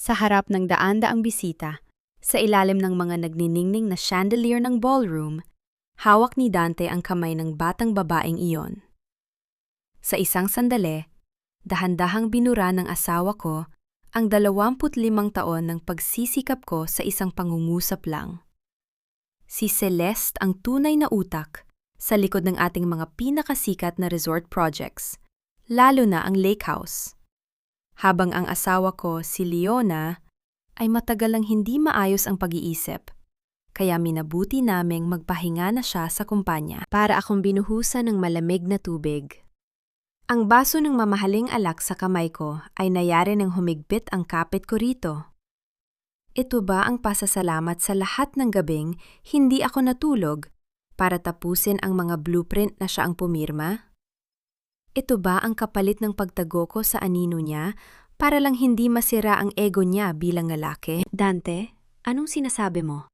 Sa harap ng daan-daang bisita, sa ilalim ng mga nagniningning na chandelier ng ballroom, hawak ni Dante ang kamay ng batang babaeng iyon. Sa isang sandali, dahan-dahang binura ng asawa ko ang 25 taon ng pagsisikap ko sa isang pangungusap lang. Si Celeste ang tunay na utak sa likod ng ating mga pinakasikat na resort projects, lalo na ang lake house. Habang ang asawa ko, si Leona, ay matagal lang hindi maayos ang pag-iisip, kaya minabuti naming magpahinga na siya sa kumpanya para akong binuhusan ng malamig na tubig. Ang baso ng mamahaling alak sa kamay ko ay nayari ng humigpit ang kapit ko rito. Ito ba ang pasasalamat sa lahat ng gabing hindi ako natulog para tapusin ang mga blueprint na siya ang pumirma? Ito ba ang kapalit ng pagtago ko sa anino niya para lang hindi masira ang ego niya bilang lalaki? Dante, anong sinasabi mo?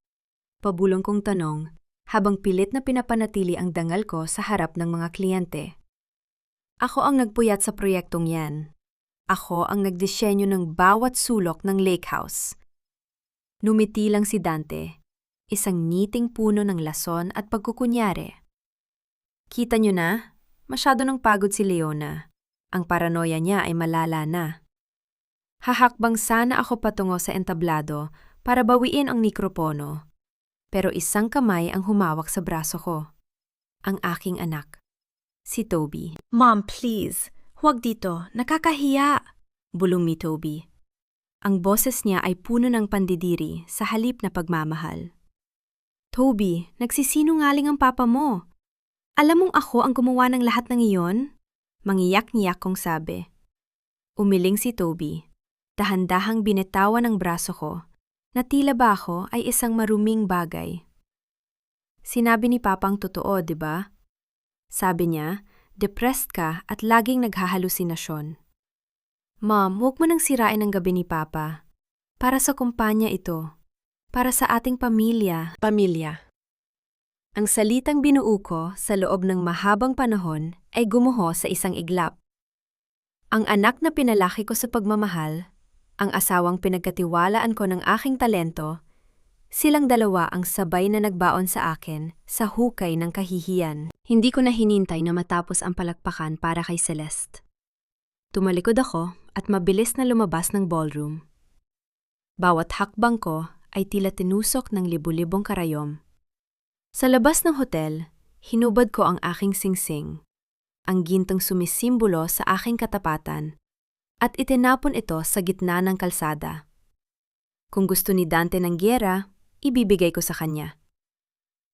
Pabulong kong tanong habang pilit na pinapanatili ang dangal ko sa harap ng mga kliyente. Ako ang nagpuyat sa proyektong yan. Ako ang nagdisenyo ng bawat sulok ng lake house. Numiti lang si Dante, isang ngiting puno ng lason at pagkukunyari. Kita niyo na? Masyado nang pagod si Leona. Ang paranoia niya ay malala na. Hahakbang sana ako patungo sa entablado para bawiin ang mikropono. Pero isang kamay ang humawak sa braso ko. Ang aking anak. Si Toby. "Mom, please. Huwag dito. Nakakahiya." Bulong ni Toby. Ang boses niya ay puno ng pandidiri sa halip na pagmamahal. "Toby, nagsisinungaling ang papa mo. Alam mong ako ang gumawa ng lahat ng iyon?" Mangiyak-ngiyak kong sabi. Umiling si Toby. Dahan-dahang binitawan ang braso ko na tila ba ako ay isang maruming bagay. "Sinabi ni Papa ang totoo, di ba?" Sabi niya, depressed ka at laging naghahalusinasyon. "Mom, huwag mo nang sirain ang gabi ni Papa. Para sa kumpanya ito. Para sa ating pamilya." Ang salitang binuo ko sa loob ng mahabang panahon ay gumuho sa isang iglap. Ang anak na pinalaki ko sa pagmamahal, ang asawang pinagkatiwalaan ko ng aking talento, silang dalawa ang sabay na nagbaon sa akin sa hukay ng kahihiyan. Hindi ko na hinintay na matapos ang palakpakan para kay Celeste. Tumalikod ako at mabilis na lumabas ng ballroom. Bawat hakbang ko ay tila tinusok ng libu-libong karayom. Sa labas ng hotel, hinubad ko ang aking singsing, ang gintong sumisimbolo sa aking katapatan, at itinapon ito sa gitna ng kalsada. Kung gusto ni Dante ng giyera, ibibigay ko sa kanya.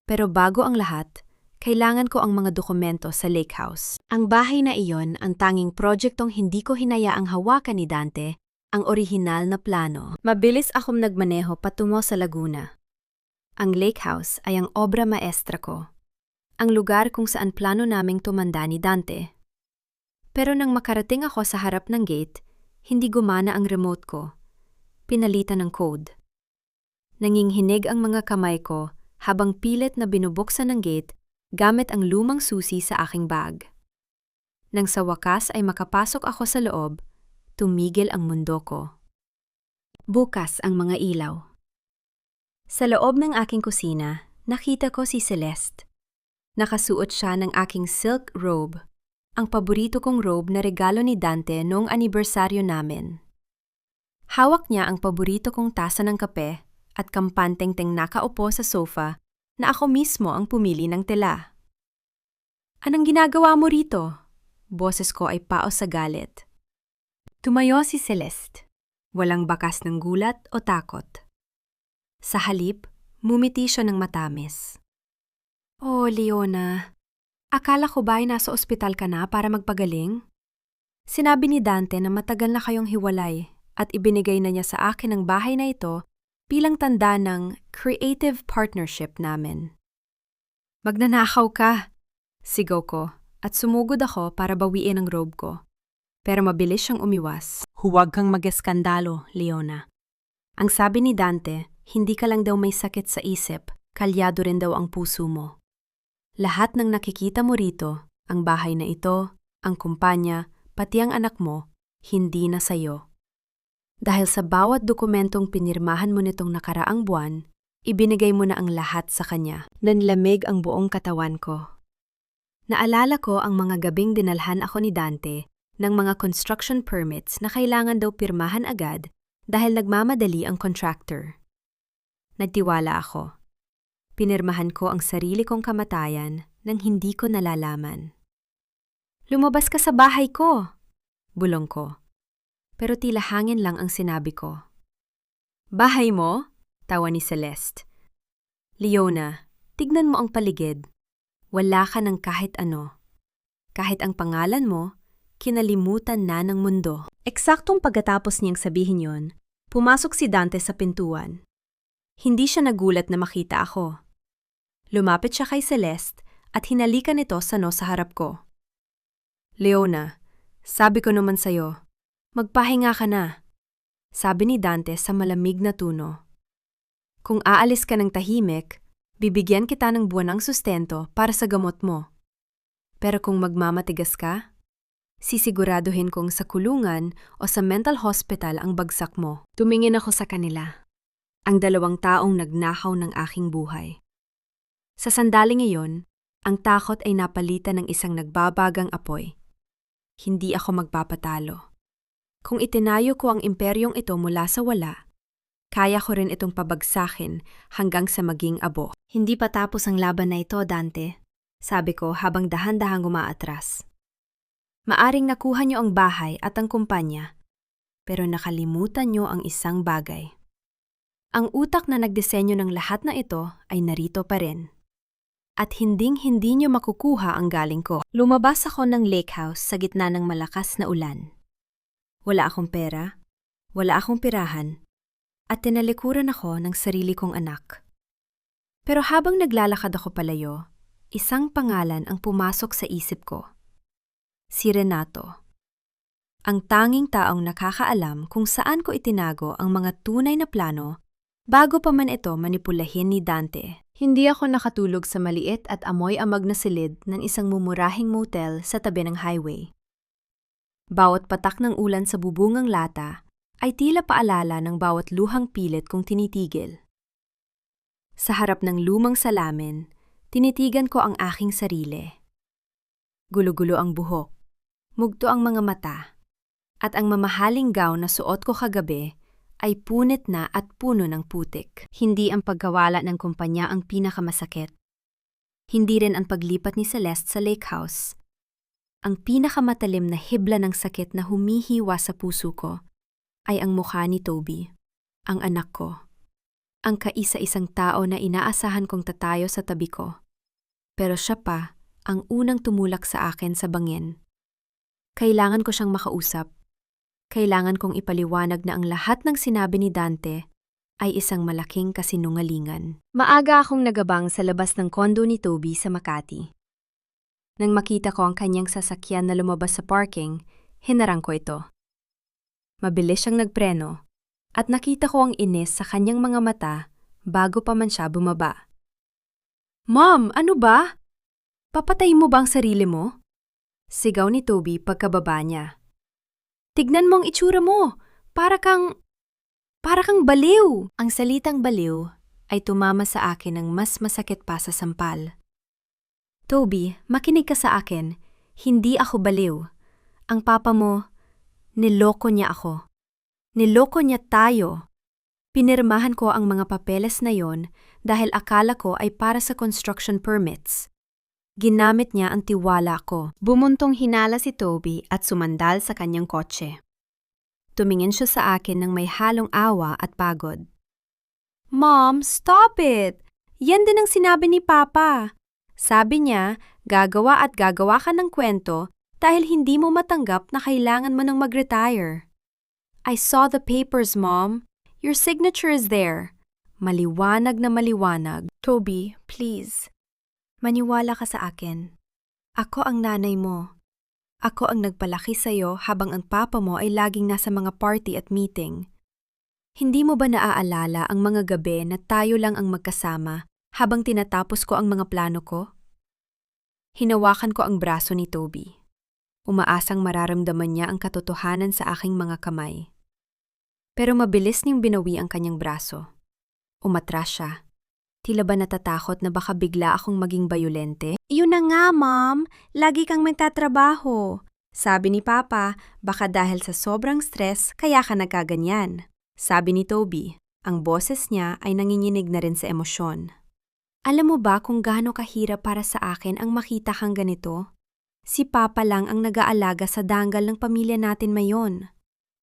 Pero bago ang lahat, kailangan ko ang mga dokumento sa lake house. Ang bahay na iyon ang tanging projektong hindi ko hinayaang hawakan ni Dante, ang orihinal na plano. Mabilis akong nagmaneho patungo sa Laguna. Ang lake house ay ang obra maestra ko, ang lugar kung saan plano naming tumanda ni Dante. Pero nang makarating ako sa harap ng gate, hindi gumana ang remote ko. Pinalitan ng code. Nanginghinig ang mga kamay ko habang pilit na binubuksan ng gate gamit ang lumang susi sa aking bag. Nang sa wakas ay makapasok ako sa loob, tumigil ang mundo ko. Bukas ang mga ilaw. Sa loob ng aking kusina, nakita ko si Celeste. Nakasuot siya ng aking silk robe, ang paborito kong robe na regalo ni Dante noong anibersaryo namin. Hawak niya ang paborito kong tasa ng kape at kampanteng-teng nakaupo sa sofa na ako mismo ang pumili ng tela. "Anong ginagawa mo rito?" Boses ko ay paos sa galit. Tumayo si Celeste, walang bakas ng gulat o takot. Sa halip, mumiti siya ng matamis. "Oh, Leona, akala ko ba ay nasa ospital ka na para magpagaling? Sinabi ni Dante na matagal na kayong hiwalay at ibinigay na niya sa akin ang bahay na ito bilang tanda ng creative partnership namin." "Magnanakaw ka!" Sigaw ko at sumugod ako para bawiin ang robe ko. Pero mabilis siyang umiwas. "Huwag kang mag-eskandalo, Leona." Ang sabi ni Dante, hindi ka lang daw may sakit sa isip, kalyado rin daw ang puso mo. Lahat ng nakikita mo rito, ang bahay na ito, ang kumpanya, pati ang anak mo, hindi na sayo. Dahil sa bawat dokumentong pinirmahan mo nitong nakaraang buwan, ibinigay mo na ang lahat sa kanya. Nanlamig ang buong katawan ko. Naalala ko ang mga gabing dinalhan ako ni Dante ng mga construction permits na kailangan daw pirmahan agad dahil nagmamadali ang contractor. Nagtiwala ako. Pinirmahan ko ang sarili kong kamatayan nang hindi ko nalalaman. Lumabas ka sa bahay ko, bulong ko. Pero tila hangin lang ang sinabi ko. Bahay mo? Tawa ni Celeste. Leona, tignan mo ang paligid. Wala ka ng kahit ano. Kahit ang pangalan mo, kinalimutan na ng mundo. Eksaktong pagkatapos niyang sabihin yon, pumasok si Dante sa pintuan. Hindi siya nagulat na makita ako. Lumapit siya kay Celeste at hinalikan nito sa harap ko. Leona, sabi ko naman sa'yo, magpahinga ka na, sabi ni Dante sa malamig na tono. Kung aalis ka ng tahimik, bibigyan kita ng buwanang sustento para sa gamot mo. Pero kung magmamatigas ka, sisiguraduhin kong sa kulungan o sa mental hospital ang bagsak mo. Tumingin ako sa kanila. Ang dalawang taong nagnakaw ng aking buhay. Sa sandaling iyon, ang takot ay napalitan ng isang nagbabagang apoy. Hindi ako magpapatalo. Kung itinayo ko ang imperyong ito mula sa wala, kaya ko rin itong pabagsakin hanggang sa maging abo. Hindi pa tapos ang laban na ito, Dante, sabi ko habang dahan-dahang umaatras. Maaring nakuha niyo ang bahay at ang kumpanya, pero nakalimutan niyo ang isang bagay. Ang utak na nagdisenyo ng lahat na ito ay narito pa rin. At hinding-hindi niyo makukuha ang galing ko. Lumabas ako ng lake house sa gitna ng malakas na ulan. Wala akong pera, wala akong pirahan, at tinalikuran ako ng sarili kong anak. Pero habang naglalakad ako palayo, isang pangalan ang pumasok sa isip ko. Si Renato. Ang tanging taong nakakaalam kung saan ko itinago ang mga tunay na plano bago pa man ito manipulahin ni Dante. Hindi ako nakatulog sa maliit at amoy-amag na silid ng isang mumurahing motel sa tabi ng highway. Bawat patak ng ulan sa bubungang lata ay tila paalala ng bawat luhang pilit kong tinitigil. Sa harap ng lumang salamin, tinitigan ko ang aking sarili. Gulo-gulo ang buhok, mugto ang mga mata, at ang mamahaling gown na suot ko kagabi ay punit na at puno ng putik. Hindi ang pagkawala ng kumpanya ang pinakamasakit. Hindi rin ang paglipat ni Celeste sa lake house. Ang pinakamatalim na hibla ng sakit na humihiwa sa puso ko ay ang mukha ni Toby, ang anak ko. Ang kaisa-isang tao na inaasahan kong tatayo sa tabi ko. Pero siya pa ang unang tumulak sa akin sa bangin. Kailangan ko siyang makausap. Kailangan kong ipaliwanag na ang lahat ng sinabi ni Dante ay isang malaking kasinungalingan. Maaga akong nagabang sa labas ng kondo ni Toby sa Makati. Nang makita ko ang kanyang sasakyan na lumabas sa parking, hinarang ko ito. Mabilis siyang nagpreno at nakita ko ang inis sa kanyang mga mata bago pa man siya bumaba. Mom, ano ba? Papatayin mo ba ang sarili mo? Sigaw ni Toby pagkababa niya. Tignan mo ang itsura mo. Para kang baliw. Ang salitang baliw ay tumama sa akin ng mas masakit pa sa sampal. Toby, makinig ka sa akin. Hindi ako baliw. Ang papa mo, niloko niya ako. Niloko niya tayo. Pinirmahan ko ang mga papeles na yon dahil akala ko ay para sa construction permits. Ginamit niya ang tiwala ko. Bumuntong hinala si Toby at sumandal sa kanyang kotse. Tumingin siya sa akin ng may halong awa at pagod. Mom, stop it! Yan din ang sinabi ni Papa. Sabi niya, gagawa at gagawa ka ng kwento dahil hindi mo matanggap na kailangan mo nang mag-retire. I saw the papers, Mom. Your signature is there. Maliwanag na maliwanag. Toby, please. Maniwala ka sa akin. Ako ang nanay mo. Ako ang nagpalaki sa'yo habang ang papa mo ay laging nasa mga party at meeting. Hindi mo ba naaalala ang mga gabi na tayo lang ang magkasama habang tinatapos ko ang mga plano ko? Hinawakan ko ang braso ni Toby. Umaasang mararamdaman niya ang katotohanan sa aking mga kamay. Pero mabilis niyang binawi ang kanyang braso. Umatras siya. Tila ba natatakot na baka bigla akong maging bayolente? Yun na nga, Mom. Lagi kang magtatrabaho. Sabi ni Papa, baka dahil sa sobrang stress kaya ka nagkaganyan. Sabi ni Toby, ang boses niya ay nanginginig na rin sa emosyon. Alam mo ba kung gaano kahirap para sa akin ang makita kang ganito? Si Papa lang ang nag-aalaga sa danggal ng pamilya natin mayon.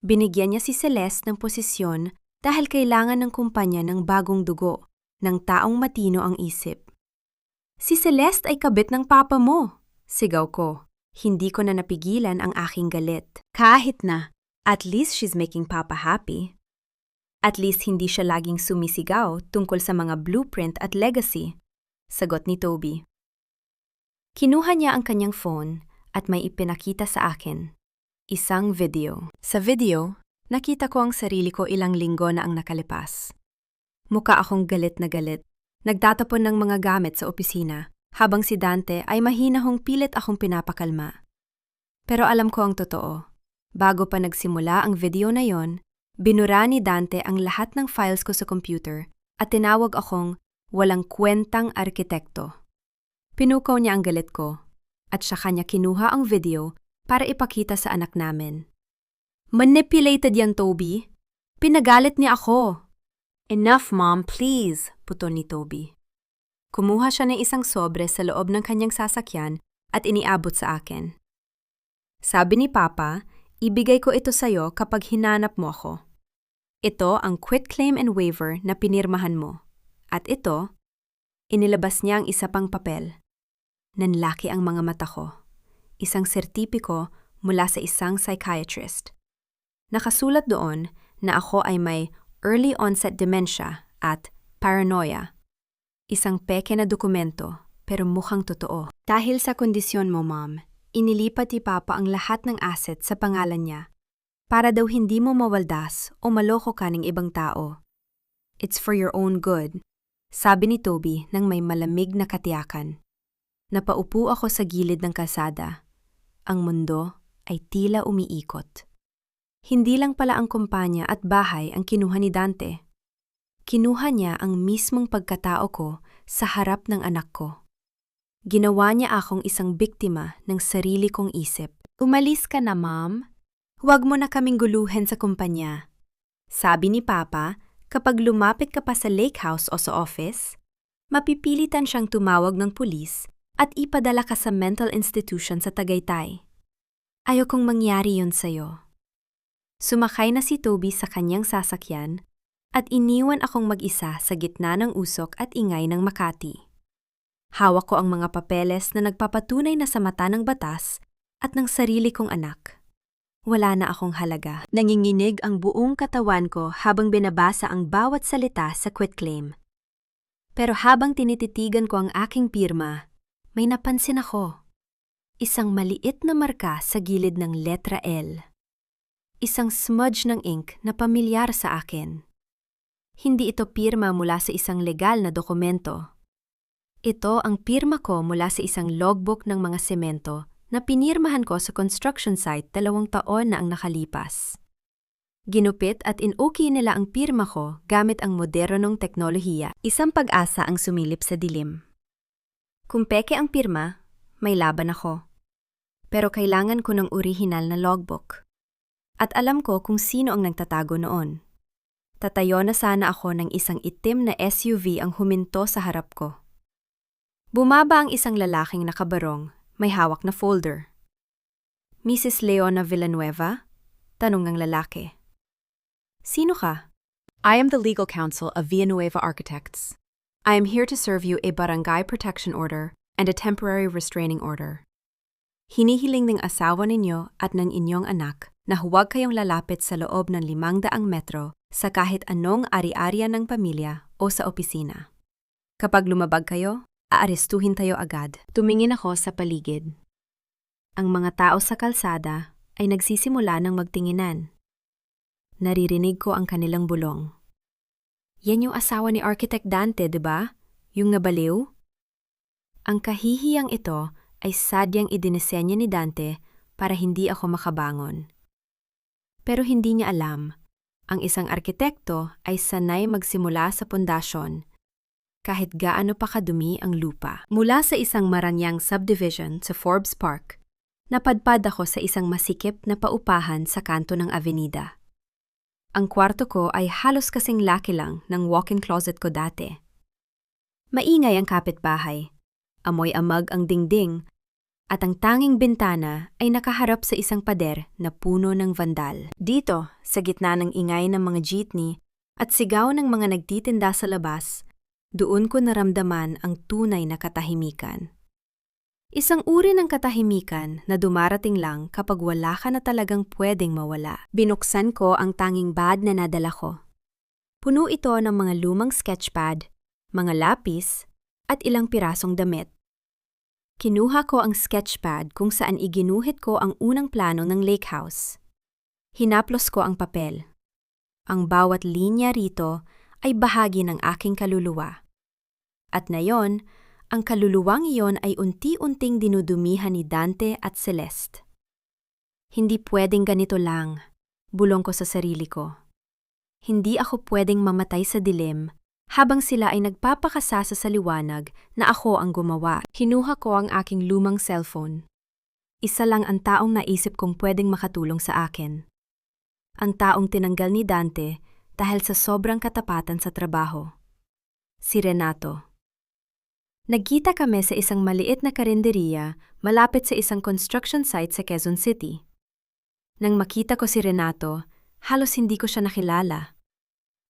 Binigyan niya si Celeste ng posisyon dahil kailangan ng kumpanya ng bagong dugo, ng taong matino ang isip. Si Celeste ay kabit ng Papa mo, sigaw ko. Hindi ko na napigilan ang aking galit. Kahit na, at least she's making Papa happy. At least hindi siya laging sumisigaw tungkol sa mga blueprint at legacy, sagot ni Toby. Kinuha niya ang kanyang phone at may ipinakita sa akin. Isang video. Sa video, nakita ko ang sarili ko ilang linggo na ang nakalipas. Mukha akong galit na galit. Nagtatapon ng mga gamit sa opisina, habang si Dante ay mahinahong pilit akong pinapakalma. Pero alam ko ang totoo. Bago pa nagsimula ang video na yon, binura ni Dante ang lahat ng files ko sa computer at tinawag akong walang kwentang arkitekto. Pinukaw niya ang galit ko at saka niya kinuha ang video para ipakita sa anak namin. Manipulated yan, Toby. Pinagalit niya ako. Enough, Mom, please, puton ni Toby. Kumuha siya ng isang sobre sa loob ng kanyang sasakyan at iniabot sa akin. Sabi ni Papa, ibigay ko ito sa'yo kapag hinanap mo ako. Ito ang quitclaim and waiver na pinirmahan mo. At ito, inilabas niya ang isa pang papel. Nanlaki ang mga mata ko. Isang sertipiko mula sa isang psychiatrist. Nakasulat doon na ako ay may early onset dementia at paranoia. Isang peke na dokumento pero mukhang totoo. Dahil sa kondisyon mo, Mom, inilipat ni Papa ang lahat ng asset sa pangalan niya para daw hindi mo mawaldas o maloko ka ng ibang tao. It's for your own good, sabi ni Toby nang may malamig na katiyakan. Napaupo ako sa gilid ng kalsada. Ang mundo ay tila umiikot. Hindi lang pala ang kumpanya at bahay ang kinuha ni Dante. Kinuha niya ang mismong pagkatao ko sa harap ng anak ko. Ginawa niya akong isang biktima ng sarili kong isip. Umalis ka na, Mom. Huwag mo na kaming guluhin sa kumpanya. Sabi ni Papa, kapag lumapit ka pa sa lake house o sa office, mapipilitan siyang tumawag ng pulis at ipadala ka sa mental institution sa Tagaytay. Ayokong mangyari yun sa'yo. Sumakay na si Toby sa kanyang sasakyan at iniwan akong mag-isa sa gitna ng usok at ingay ng Makati. Hawak ko ang mga papeles na nagpapatunay na sa mata ng batas at ng sarili kong anak. Wala na akong halaga. Nanginginig ang buong katawan ko habang binabasa ang bawat salita sa quitclaim. Pero habang tinititigan ko ang aking pirma, may napansin ako. Isang maliit na marka sa gilid ng letra L. Isang smudge ng ink na pamilyar sa akin. Hindi ito pirma mula sa isang legal na dokumento. Ito ang pirma ko mula sa isang logbook ng mga semento na pinirmahan ko sa construction site 2 taon na ang nakalipas. Ginupit at in-okay nila ang pirma ko gamit ang modernong teknolohiya. Isang pag-asa ang sumilip sa dilim. Kung peke ang pirma, may laban ako. Pero kailangan ko ng orihinal na logbook. At alam ko kung sino ang nagtatago noon. Tatayo na sana ako ng isang itim na SUV ang huminto sa harap ko. Bumaba ang isang lalaking nakabarong, may hawak na folder. Mrs. Leona Villanueva? Tanong ng lalaki. Sino ka? I am the legal counsel of Villanueva Architects. I am here to serve you a barangay protection order and a temporary restraining order. Hinihiling ng asawa ninyo at ng inyong anak na huwag kayong lalapit sa loob ng 500 metro sa kahit anong ari-arian ng pamilya o sa opisina. Kapag lumabag kayo, aarestuhin tayo agad. Tumingin ako sa paligid. Ang mga tao sa kalsada ay nagsisimula ng magtinginan. Naririnig ko ang kanilang bulong. Yan yung asawa ni Architect Dante, di ba? Yung nabaliw? Ang kahihiyang ito ay sadyang idinesenya ni Dante para hindi ako makabangon. Pero hindi niya alam, Ang isang arkitekto ay sanay magsimula sa pundasyon, kahit gaano pa kadumi ang lupa. Mula sa isang maranyang subdivision sa Forbes Park, napadpad ako sa isang masikip na paupahan sa kanto ng avenida. Ang kwarto ko ay halos kasing laki lang ng walk-in closet ko dati. Maingay ang kapitbahay, amoy amag ang dingding, at ang tanging bintana ay nakaharap sa isang pader na puno ng vandal. Dito, sa gitna ng ingay ng mga jeepney at sigaw ng mga nagtitinda sa labas, doon ko naramdaman ang tunay na katahimikan. Isang uri ng katahimikan na dumarating lang kapag wala ka na talagang pwedeng mawala. Binuksan ko ang tanging bag na nadala ko. Puno ito ng mga lumang sketchpad, mga lapis, at ilang pirasong damit. Kinuha ko ang sketchpad kung saan iginuhit ko ang unang plano ng lake house. Hinaplos ko ang papel. Ang bawat linya rito ay bahagi ng aking kaluluwa. At ngayon, ang kaluluwang iyon ay unti-unting dinudumihan ni Dante at Celeste. Hindi pwedeng ganito lang, bulong ko sa sarili ko. Hindi ako pwedeng mamatay sa dilim habang sila ay nagpapakasasa sa liwanag na ako ang gumawa. Kinuha ko ang aking lumang cellphone. Isa lang ang taong naisip kong pwedeng makatulong sa akin. Ang taong tinanggal ni Dante dahil sa sobrang katapatan sa trabaho. Si Renato. Nagkita kami sa isang maliit na karinderiya malapit sa isang construction site sa Quezon City. Nang makita ko si Renato, halos hindi ko siya nakilala.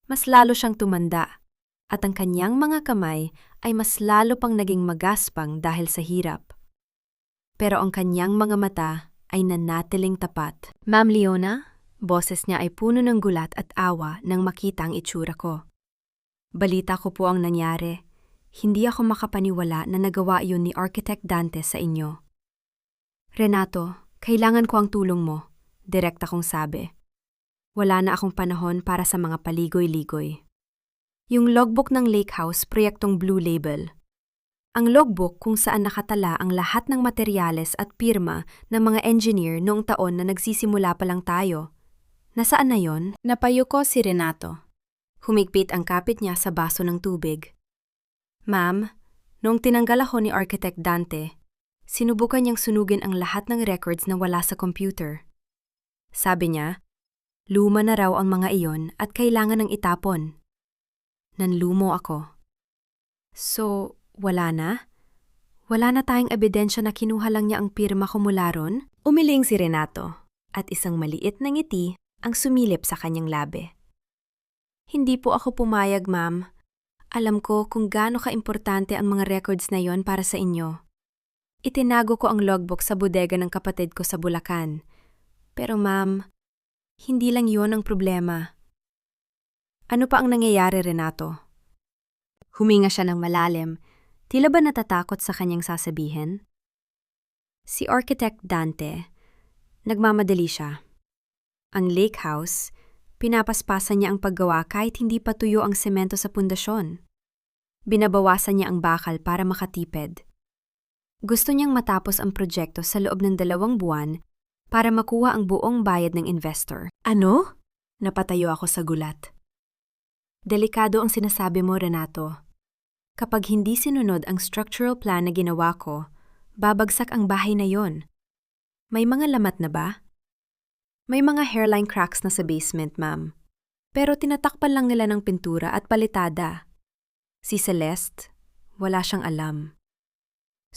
Mas lalo siyang tumanda. At ang kanyang mga kamay ay mas lalo pang naging magaspang dahil sa hirap. Pero ang kanyang mga mata ay nanatiling tapat. Ma'am Leona, boses niya ay puno ng gulat at awa nang makita ang itsura ko. Balita ko po ang nangyari. Hindi ako makapaniwala na nagawa iyon ni Architect Dante sa inyo. Renato, kailangan ko ang tulong mo, direkta kong sabi. Wala na akong panahon para sa mga paligoy-ligoy. Yung logbook ng lake house, proyektong Blue Label. Ang logbook kung saan nakatala ang lahat ng materyales at pirma ng mga engineer noong taon na nagsisimula pa lang tayo. Nasaan na yon? Napayuko si Renato. Humigpit ang kapit niya sa baso ng tubig. Ma'am, noong tinanggal ako ni Architect Dante, sinubukan niyang sunugin ang lahat ng records na wala sa computer. Sabi niya, luma na raw ang mga iyon at kailangan ng itapon. Nanlumo ako. So, wala na? Wala na tayong ebidensya na kinuha lang niya ang pirma ko mula ron? Umiling si Renato, at isang maliit na ngiti ang sumilip sa kanyang labi. Hindi po ako pumayag, ma'am. Alam ko kung gaano kaimportante ang mga records na yon para sa inyo. Itinago ko ang logbook sa bodega ng kapatid ko sa Bulacan. Pero ma'am, hindi lang yon ang problema. Ano pa ang nangyayari, Renato? Huminga siya ng malalim. Tila ba natatakot sa kanyang sasabihin? Si Architect Dante, nagmamadali siya. Ang lake house, pinapaspasan niya ang paggawa kahit hindi pa tuyo ang semento sa pundasyon. Binabawasan niya ang bakal para makatipid. Gusto niyang matapos ang proyekto sa loob ng 2 buwan para makuha ang buong bayad ng investor. Ano? Napatayo ako sa gulat. Delikado ang sinasabi mo, Renato. Kapag hindi sinunod ang structural plan na ginawa ko, babagsak ang bahay na yon. May mga lamat na ba? May mga hairline cracks na sa basement, ma'am. Pero tinatakpan lang nila ng pintura at palitada. Si Celeste, wala siyang alam.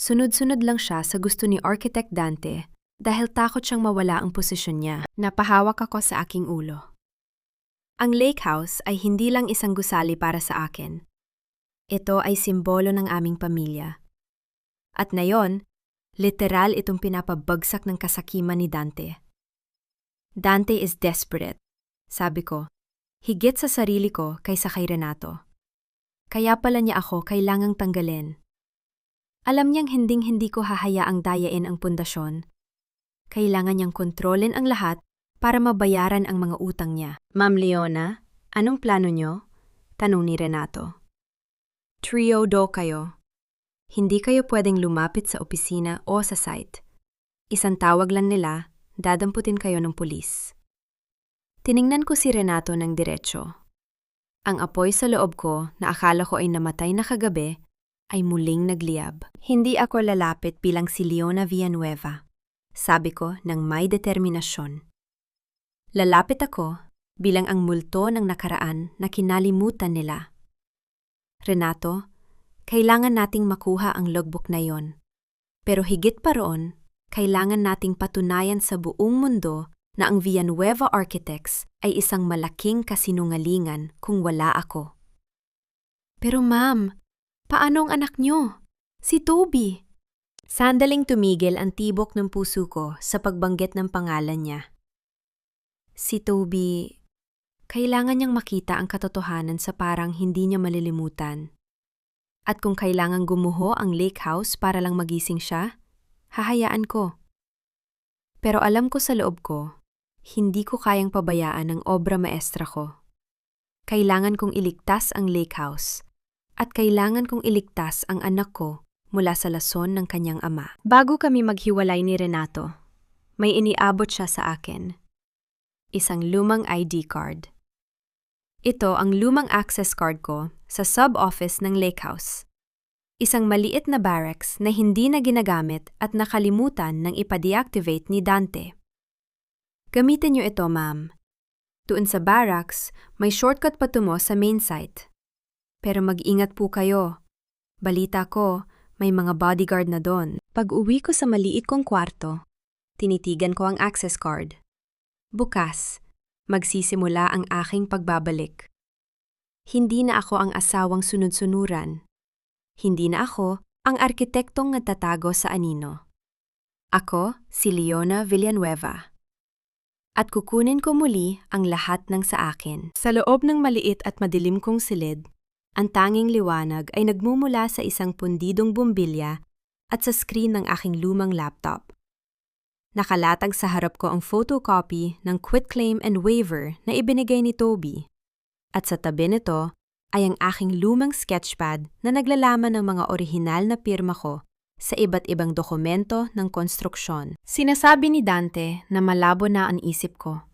Sunod-sunod lang siya sa gusto ni Architect Dante dahil takot siyang mawala ang posisyon niya. Napahawak ako sa aking ulo. Ang lake house ay hindi lang isang gusali para sa akin. Ito ay simbolo ng aming pamilya. At ngayon, literal itong pinapabagsak ng kasakiman ni Dante. Dante is desperate, sabi ko. Higit sa sarili ko kaysa kay Renato. Kaya pala niya ako kailangang tanggalin. Alam niyang hinding-hindi ko hahayaang dayain ang pundasyon. Kailangan niyang kontrolin ang lahat para mabayaran ang mga utang niya. Ma'am Leona, anong plano niyo? Tanong ni Renato. Trio do kayo. Hindi kayo pwedeng lumapit sa opisina o sa site. Isang tawag lang nila, dadamputin kayo ng pulis. Tiningnan ko si Renato ng diretsyo. Ang apoy sa loob ko na akala ko ay namatay na kagabi ay muling nagliyab. Hindi ako lalapit bilang si Leona Villanueva, sabi ko ng may determinasyon. Lalapit ako bilang ang multo ng nakaraan na kinalimutan nila. Renato, kailangan nating makuha ang logbook na yon. Pero higit pa roon, kailangan nating patunayan sa buong mundo na ang Villanueva Architects ay isang malaking kasinungalingan kung wala ako. Pero ma'am, paano ang anak niyo? Si Toby. Sandaling tumigil ang tibok ng puso ko sa pagbanggit ng pangalan niya. Si Toby, kailangan niyang makita ang katotohanan sa parang hindi niya malilimutan. At kung kailangang gumuho ang lake house para lang magising siya, hahayaan ko. Pero alam ko sa loob ko, hindi ko kayang pabayaan ang obra maestra ko. Kailangan kong iligtas ang lake house at kailangan kong iligtas ang anak ko mula sa lason ng kanyang ama. Bago kami maghiwalay ni Renato, may iniabot siya sa akin. Isang lumang ID card. Ito ang lumang access card ko sa sub-office ng lake house. Isang maliit na barracks na hindi na ginagamit at nakalimutan nang ipa-deactivate ni Dante. Gamitin niyo ito, ma'am. Doon sa barracks, may shortcut patungo sa main site. Pero mag-ingat po kayo. Balita ko, may mga bodyguard na doon. Pag-uwi ko sa maliit kong kwarto, tinitigan ko ang access card. Bukas, magsisimula ang aking pagbabalik. Hindi na ako ang asawang sunod-sunuran. Hindi na ako ang arkitektong nagtatago sa anino. Ako si Leona Villanueva. At kukunin ko muli ang lahat ng sa akin. Sa loob ng maliit at madilim kong silid, ang tanging liwanag ay nagmumula sa isang pundidong bumbilya at sa screen ng aking lumang laptop. Nakalatag sa harap ko ang photocopy ng quitclaim and waiver na ibinigay ni Toby. At sa tabi nito ay ang aking lumang sketchpad na naglalaman ng mga orihinal na pirma ko sa iba't ibang dokumento ng konstruksyon. Sinasabi ni Dante na malabo na ang isip ko.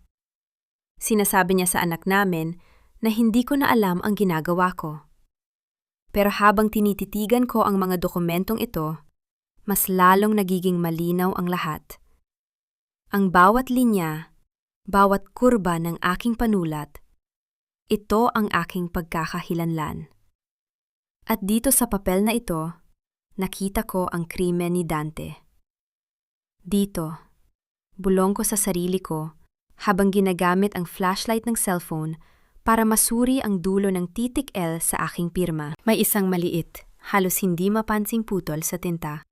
Sinasabi niya sa anak namin na hindi ko na alam ang ginagawa ko. Pero habang tinititigan ko ang mga dokumentong ito, mas lalong nagiging malinaw ang lahat. Ang bawat linya, bawat kurba ng aking panulat, ito ang aking pagkakahilanlan. At dito sa papel na ito, nakita ko ang krimen ni Dante. Dito, bulong ko sa sarili ko habang ginagamit ang flashlight ng cellphone para masuri ang dulo ng titik L sa aking pirma. May isang maliit, halos hindi mapansing putol sa tinta.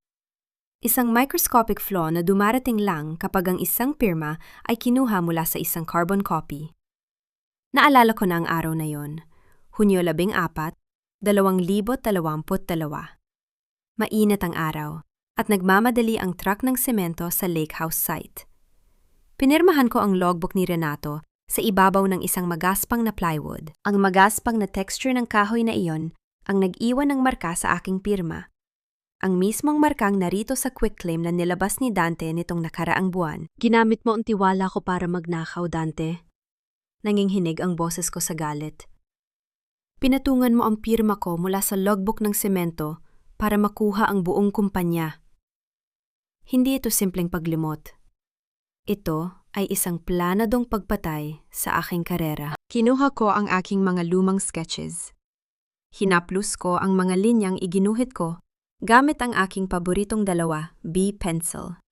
Isang microscopic flaw na dumarating lang kapag ang isang pirma ay kinuha mula sa isang carbon copy. Naalala ko na ang araw na yon, Hunyo 14, 2022. Mainit ang araw at nagmamadali ang truck ng semento sa lake house site. Pinirmahan ko ang logbook ni Renato sa ibabaw ng isang magaspang na plywood. Ang magaspang na texture ng kahoy na iyon ang nag-iwan ng marka sa aking pirma. Ang mismong markang narito sa quitclaim na nilabas ni Dante nitong nakaraang buwan. Ginamit mo ang tiwala ko para magnakaw, Dante. Nanginghinig ang boses ko sa galit. Pinatungan mo ang pirma ko mula sa logbook ng semento para makuha ang buong kumpanya. Hindi ito simpleng paglimot. Ito ay isang planadong pagpatay sa aking karera. Kinuha ko ang aking mga lumang sketches. Hinaplos ko ang mga linyang iginuhit ko gamit ang aking paboritong dalawa, B pencil.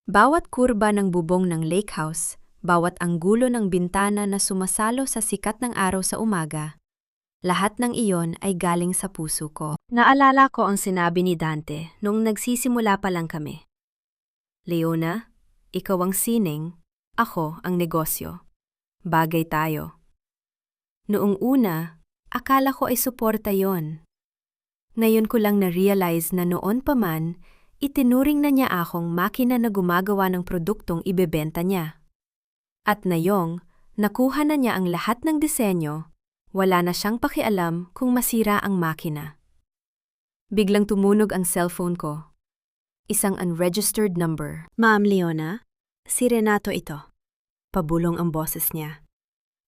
Bawat kurba ng bubong ng lake house, bawat anggulo ng bintana na sumasalo sa sikat ng araw sa umaga, lahat ng iyon ay galing sa puso ko. Naalala ko ang sinabi ni Dante nung nagsisimula pa lang kami. Leona, ikaw ang sining, ako ang negosyo. Bagay tayo. Noong una, akala ko ay suporta yon. Ngayon ko lang na-realize na noon pa man, itinuring na niya akong makina na gumagawa ng produktong ibebenta niya. At ngayong, nakuha na niya ang lahat ng disenyo, wala na siyang pakialam kung masira ang makina. Biglang tumunog ang cellphone ko. Isang unregistered number. Ma'am Leona, si Renato ito. Pabulong ang boses niya.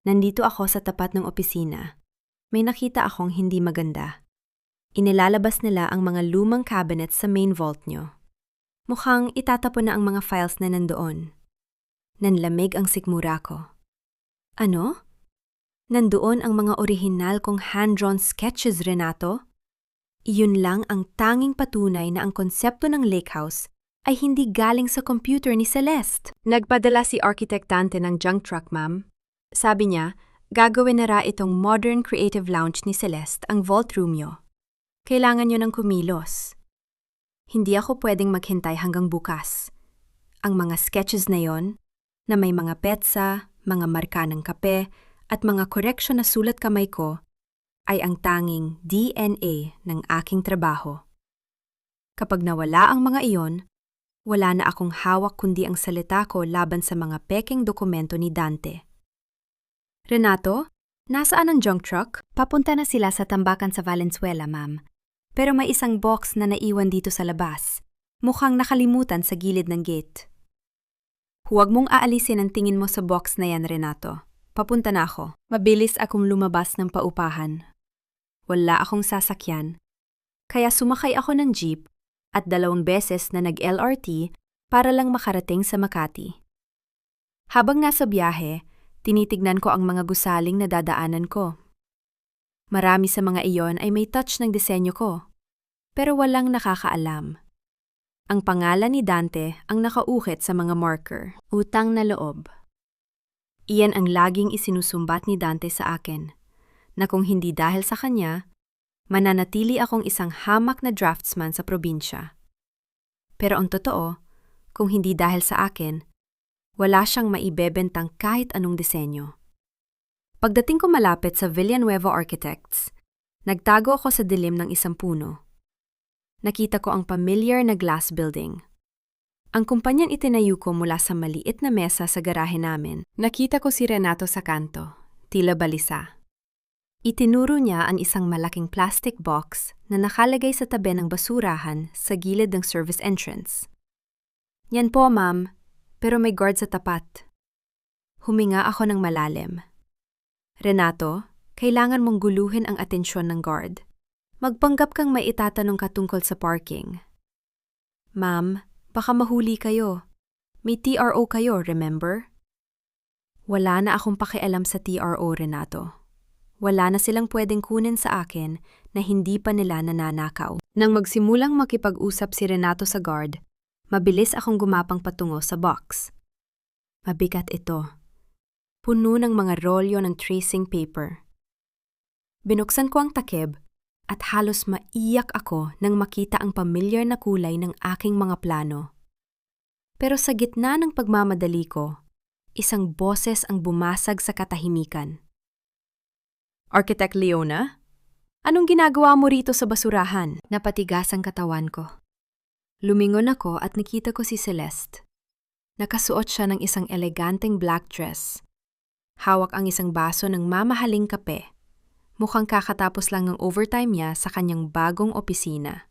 Nandito ako sa tapat ng opisina. May nakita akong hindi maganda. Inilalabas nila ang mga lumang cabinet sa main vault nyo. Mukhang itatapon na ang mga files na nandoon. Nanlamig ang sikmura ko. Ano? Nandoon ang mga orihinal kong hand-drawn sketches, Renato? Iyon lang ang tanging patunay na ang konsepto ng lake house ay hindi galing sa computer ni Celeste. Nagpadala si Architect Dante ng junk truck, ma'am. Sabi niya, gagawin na ra itong modern creative lounge ni Celeste ang vault room nyo. Kailangan nyo ng kumilos. Hindi ako pwedeng maghintay hanggang bukas. Ang mga sketches na yon, na may mga petsa, mga marka ng kape, at mga koreksyon na sulat kamay ko, ay ang tanging DNA ng aking trabaho. Kapag nawala ang mga iyon, wala na akong hawak kundi ang salita ko laban sa mga pekeng dokumento ni Dante. Renato, nasaan ang junk truck? Papunta na sila sa tambakan sa Valenzuela, ma'am. Pero may isang box na naiwan dito sa labas. Mukhang nakalimutan sa gilid ng gate. Huwag mong aalisin ang tingin mo sa box na yan, Renato. Papunta na ako. Mabilis akong lumabas ng paupahan. Wala akong sasakyan. Kaya sumakay ako ng jeep at 2 beses na nag-LRT para lang makarating sa Makati. Habang nasa biyahe, tinitignan ko ang mga gusaling na dadaanan ko. Marami sa mga iyon ay may touch ng disenyo ko, pero walang nakakaalam. Ang pangalan ni Dante ang nakaukit sa mga marker, utang na loob. Iyan ang laging isinusumbat ni Dante sa akin, na kung hindi dahil sa kanya, mananatili akong isang hamak na draftsman sa probinsya. Pero ang totoo, kung hindi dahil sa akin, wala siyang maibebentang kahit anong disenyo. Pagdating ko malapit sa Villanueva Architects, nagtago ako sa dilim ng isang puno. Nakita ko ang familiar na glass building. Ang kumpanyang itinayo ko mula sa maliit na mesa sa garahe namin. Nakita ko si Renato sa kanto, tila balisa. Itinuro niya ang isang malaking plastic box na nakalagay sa tabi ng basurahan sa gilid ng service entrance. Yan po, ma'am, pero may guard sa tapat. Huminga ako ng malalim. Renato, kailangan mong guluhin ang atensyon ng guard. Magpanggap kang may itatanong ka tungkol sa parking. Ma'am, baka mahuli kayo. May TRO kayo, remember? Wala na akong pakialam sa TRO, Renato. Wala na silang pwedeng kunin sa akin na hindi pa nila nananakaw. Nang magsimulang makipag-usap si Renato sa guard, mabilis akong gumapang patungo sa box. Mabigat ito. Puno ng mga rolyo ng tracing paper. Binuksan ko ang takip at halos maiyak ako nang makita ang pamilyar na kulay ng aking mga plano. Pero sa gitna ng pagmamadali ko, isang boses ang bumasag sa katahimikan. Architect Leona? Anong ginagawa mo rito sa basurahan? Napatigas ang katawan ko. Lumingon ako at nakita ko si Celeste. Nakasuot siya ng isang eleganteng black dress. Hawak ang isang baso ng mamahaling kape. Mukhang kakatapos lang ng overtime niya sa kanyang bagong opisina.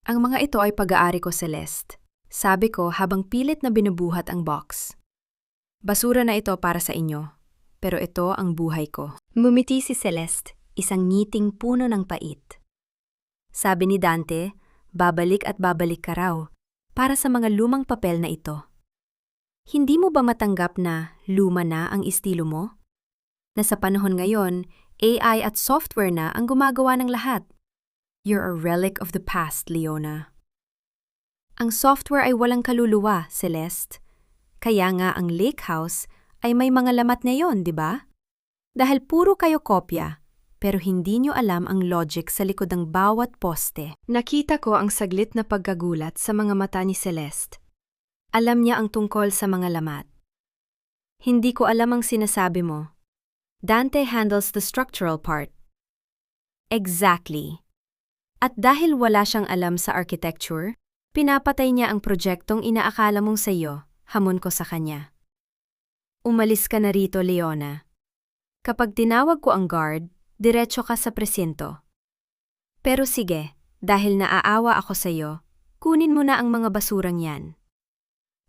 Ang mga ito ay pag-aari ko, Celeste. Sabi ko habang pilit na binubuhat ang box. Basura na ito para sa inyo, pero ito ang buhay ko. Ngumiti si Celeste, isang ngiting puno ng pait. Sabi ni Dante, babalik at babalik ka raw para sa mga lumang papel na ito. Hindi mo ba matanggap na luma na ang estilo mo? Na sa panahon ngayon, AI at software na ang gumagawa ng lahat. You're a relic of the past, Leona. Ang software ay walang kaluluwa, Celeste. Kaya nga ang lake house ay may mga lamat ngayon, di ba? Dahil puro kayo kopya, pero hindi nyo alam ang logic sa likod ng bawat poste. Nakita ko ang saglit na pagkagulat sa mga mata ni Celeste. Alam niya ang tungkol sa mga lamat. Hindi ko alam ang sinasabi mo. Dante handles the structural part. Exactly. At dahil wala siyang alam sa architecture, pinapatay niya ang proyektong inaakala mong sa iyo, hamon ko sa kanya. Umalis ka na rito, Leona. Kapag tinawag ko ang guard, diretso ka sa presinto. Pero sige, dahil naaawa ako sa iyo, kunin mo na ang mga basurang yan.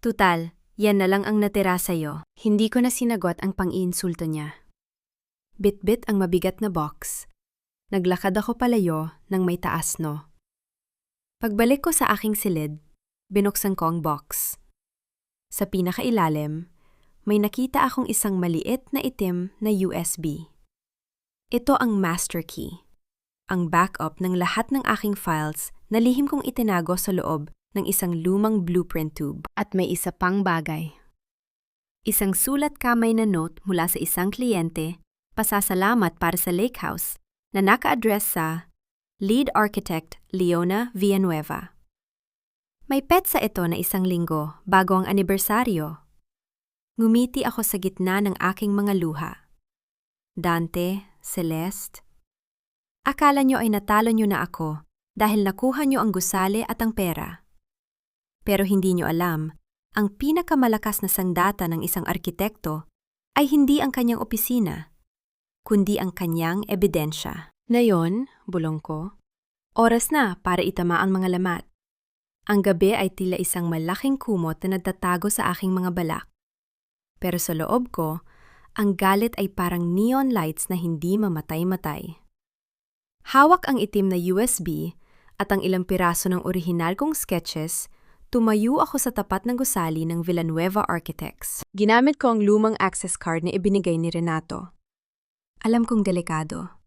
Tutal, Yan na lang ang natira sa'yo. Hindi ko na sinagot ang pang-iinsulto niya. Bit-bit ang mabigat na box. Naglakad ako palayo ng may taas no. Pagbalik ko sa aking silid, binuksan ko ang box. Sa pinakailalim, may nakita akong isang maliit na itim na USB. Ito ang master key, ang backup ng lahat ng aking files na lihim kong itinago sa loob ng isang lumang blueprint tube. At may isa pang bagay. Isang sulat kamay na note mula sa isang kliyente, pasasalamat para sa lake house, na naka-address sa Lead Architect Leona Villanueva. May petsa ito na isang linggo bago ang anibersaryo. Ngumiti ako sa gitna ng aking mga luha. Dante, Celeste, akala nyo ay natalo nyo na ako dahil nakuha nyo ang gusali at ang pera. Pero hindi nyo alam, ang pinakamalakas na sandata ng isang arkitekto ay hindi ang kanyang opisina, kundi ang kanyang ebidensya. Ngayon, bulong ko, oras na para itama ang mga lamat. Ang gabi ay tila isang malaking kumot na nagtatago sa aking mga balak. Pero sa loob ko, ang galit ay parang neon lights na hindi mamatay-matay. Hawak ang itim na USB at ang ilang piraso ng orihinal kong sketches, tumayo ako sa tapat ng gusali ng Villanueva Architects. Ginamit ko ang lumang access card na ibinigay ni Renato. Alam kong delikado.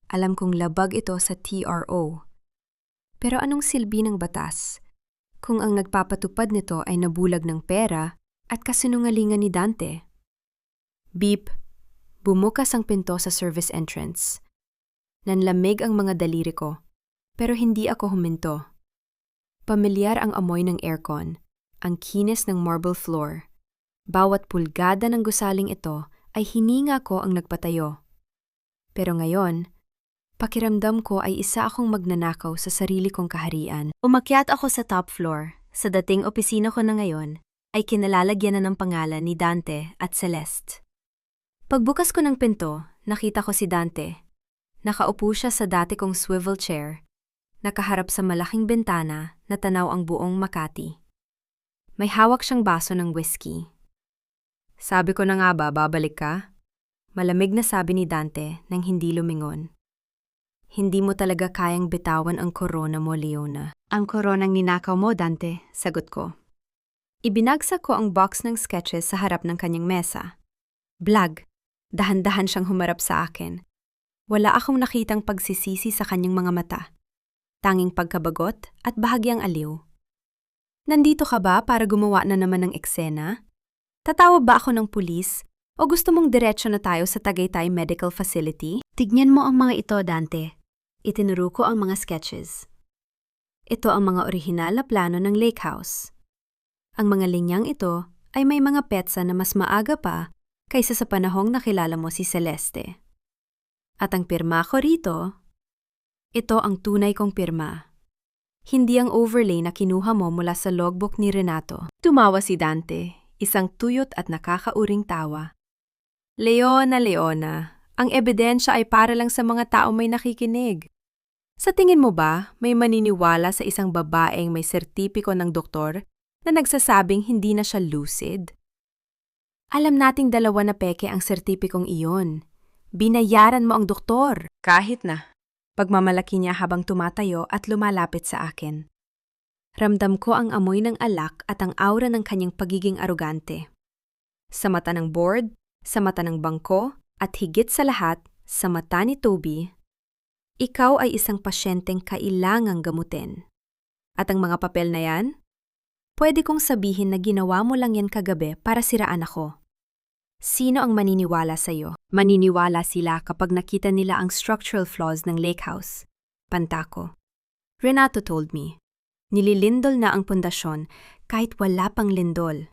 Alam kong labag ito sa TRO. Pero anong silbi ng batas kung ang nagpapatupad nito ay nabulag ng pera at kasinungalingan ni Dante? Beep! Bumukas ang pinto sa service entrance. Nanlamig ang mga daliri ko, pero hindi ako huminto. Pamilyar ang amoy ng aircon, ang kinis ng marble floor. Bawat pulgada ng gusaling ito ay hininga ko ang nagpatayo. Pero ngayon, pakiramdam ko ay isa akong magnanakaw sa sarili kong kaharian. Umakyat ako sa top floor. Sa dating opisina ko na ngayon, ay kinalalagyan na ng pangalan ni Dante at Celeste. Pagbukas ko ng pinto, nakita ko si Dante. Nakaupo siya sa dati kong swivel chair, nakaharap sa malaking bintana na tanaw ang buong Makati. May hawak siyang baso ng whiskey. Sabi ko na nga ba, babalik ka? Malamig na sabi ni Dante nang hindi lumingon. Hindi mo talaga kayang bitawan ang korona mo, Leona. Ang koronang ninakaw mo, Dante, sagot ko. Ibinagsak ko ang box ng sketches sa harap ng kanyang mesa. Blag, dahan-dahan siyang humarap sa akin. Wala akong nakitang pagsisisi sa kanyang mga mata. Tanging pagkabagot at bahagyang aliw. Nandito ka ba para gumawa na naman ng eksena? Tatawag ba ako ng pulis o gusto mong diretsyo na tayo sa Tagaytay Medical Facility? Tignan mo ang mga ito, Dante. Itinuro ko ang mga sketches. Ito ang mga orihinal na plano ng lake house. Ang mga linyang ito ay may mga petsa na mas maaga pa kaysa sa panahong nakilala mo si Celeste. At ang pirma ko rito, ito ang tunay kong pirma. Hindi ang overlay na kinuha mo mula sa logbook ni Renato. Tumawa si Dante, isang tuyot at nakakauring tawa. Leona, Leona, ang ebidensya ay para lang sa mga tao may nakikinig. Sa tingin mo ba, may maniniwala sa isang babaeng may sertipiko ng doktor na nagsasabing hindi na siya lucid? Alam nating dalawa na peke ang sertipikong iyon. Binayaran mo ang doktor. Kahit na. Pagmamalaki niya habang tumatayo at lumalapit sa akin. Ramdam ko ang amoy ng alak at ang aura ng kanyang pagiging arugante. Sa mata ng board, sa mata ng bangko, at higit sa lahat, sa mata ni Toby, ikaw ay isang pasyenteng kailangang gamutin. At ang mga papel na yan? Pwede kong sabihin na ginawa mo lang yan kagabi para siraan ako. Sino ang maniniwala sa'yo? Maniniwala sila kapag nakita nila ang structural flaws ng lake house. Pantako. Renato told me, nililindol na ang pundasyon kahit wala pang lindol.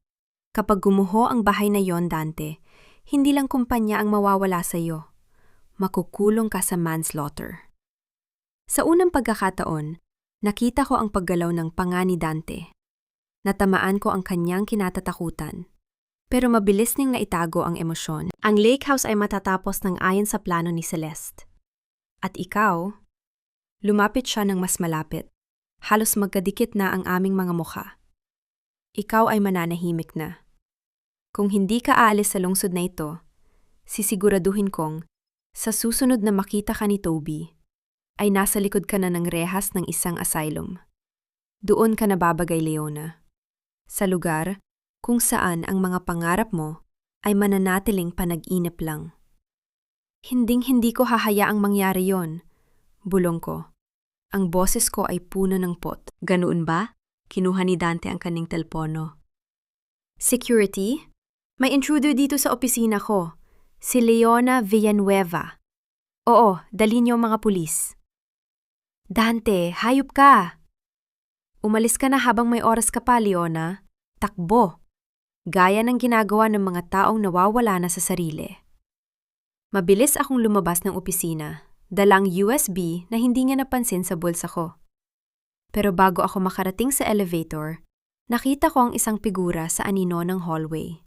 Kapag gumuho ang bahay na yon, Dante, hindi lang kumpanya ang mawawala sa'yo. Makukulong ka sa manslaughter. Sa unang pagkakataon, nakita ko ang paggalaw ng panga ni Dante. Natamaan ko ang kanyang kinatatakutan. Pero mabilis niyang naitago ang emosyon. Ang lake house ay matatapos ng ayon sa plano ni Celeste. At ikaw, lumapit siya ng mas malapit. Halos magkadikit na ang aming mga mukha. Ikaw ay mananahimik na. Kung hindi ka aalis sa lungsod na ito, sisiguraduhin kong sa susunod na makita ka ni Toby, ay nasa likod ka na ng rehas ng isang asylum. Doon ka nababagay, Leona. Sa lugar kung saan ang mga pangarap mo ay mananatiling panag-inip lang. Hinding-hindi ko hahayaang mangyari yon, bulong ko. Ang boses ko ay puno ng pot. Ganoon ba? Kinuha ni Dante ang kaning telpono. Security? May intruder dito sa opisina ko. Si Leona Villanueva. Oo, dali niyo ang mga pulis. Dante, hayop ka! Umalis ka na habang may oras ka pa, Leona. Takbo! Gaya ng ginagawa ng mga taong nawawala na sa sarili. Mabilis akong lumabas ng opisina, dalang USB na hindi niya napansin sa bulsa ko. Pero bago ako makarating sa elevator, nakita ko ang isang figura sa anino ng hallway.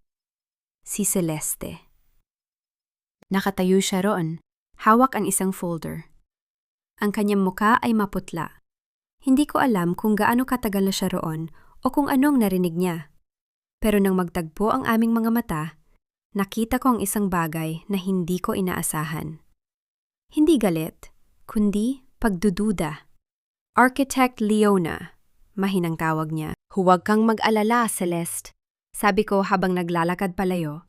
Si Celeste. Nakatayo siya roon, hawak ang isang folder. Ang kanyang muka ay maputla. Hindi ko alam kung gaano katagal na siya roon o kung anong narinig niya. Pero nang magtagpo ang aming mga mata, nakita ko ang isang bagay na hindi ko inaasahan. Hindi galit, kundi pagdududa. Architect Leona, mahinang tawag niya. Huwag kang mag-alala, Celeste. Sabi ko habang naglalakad palayo.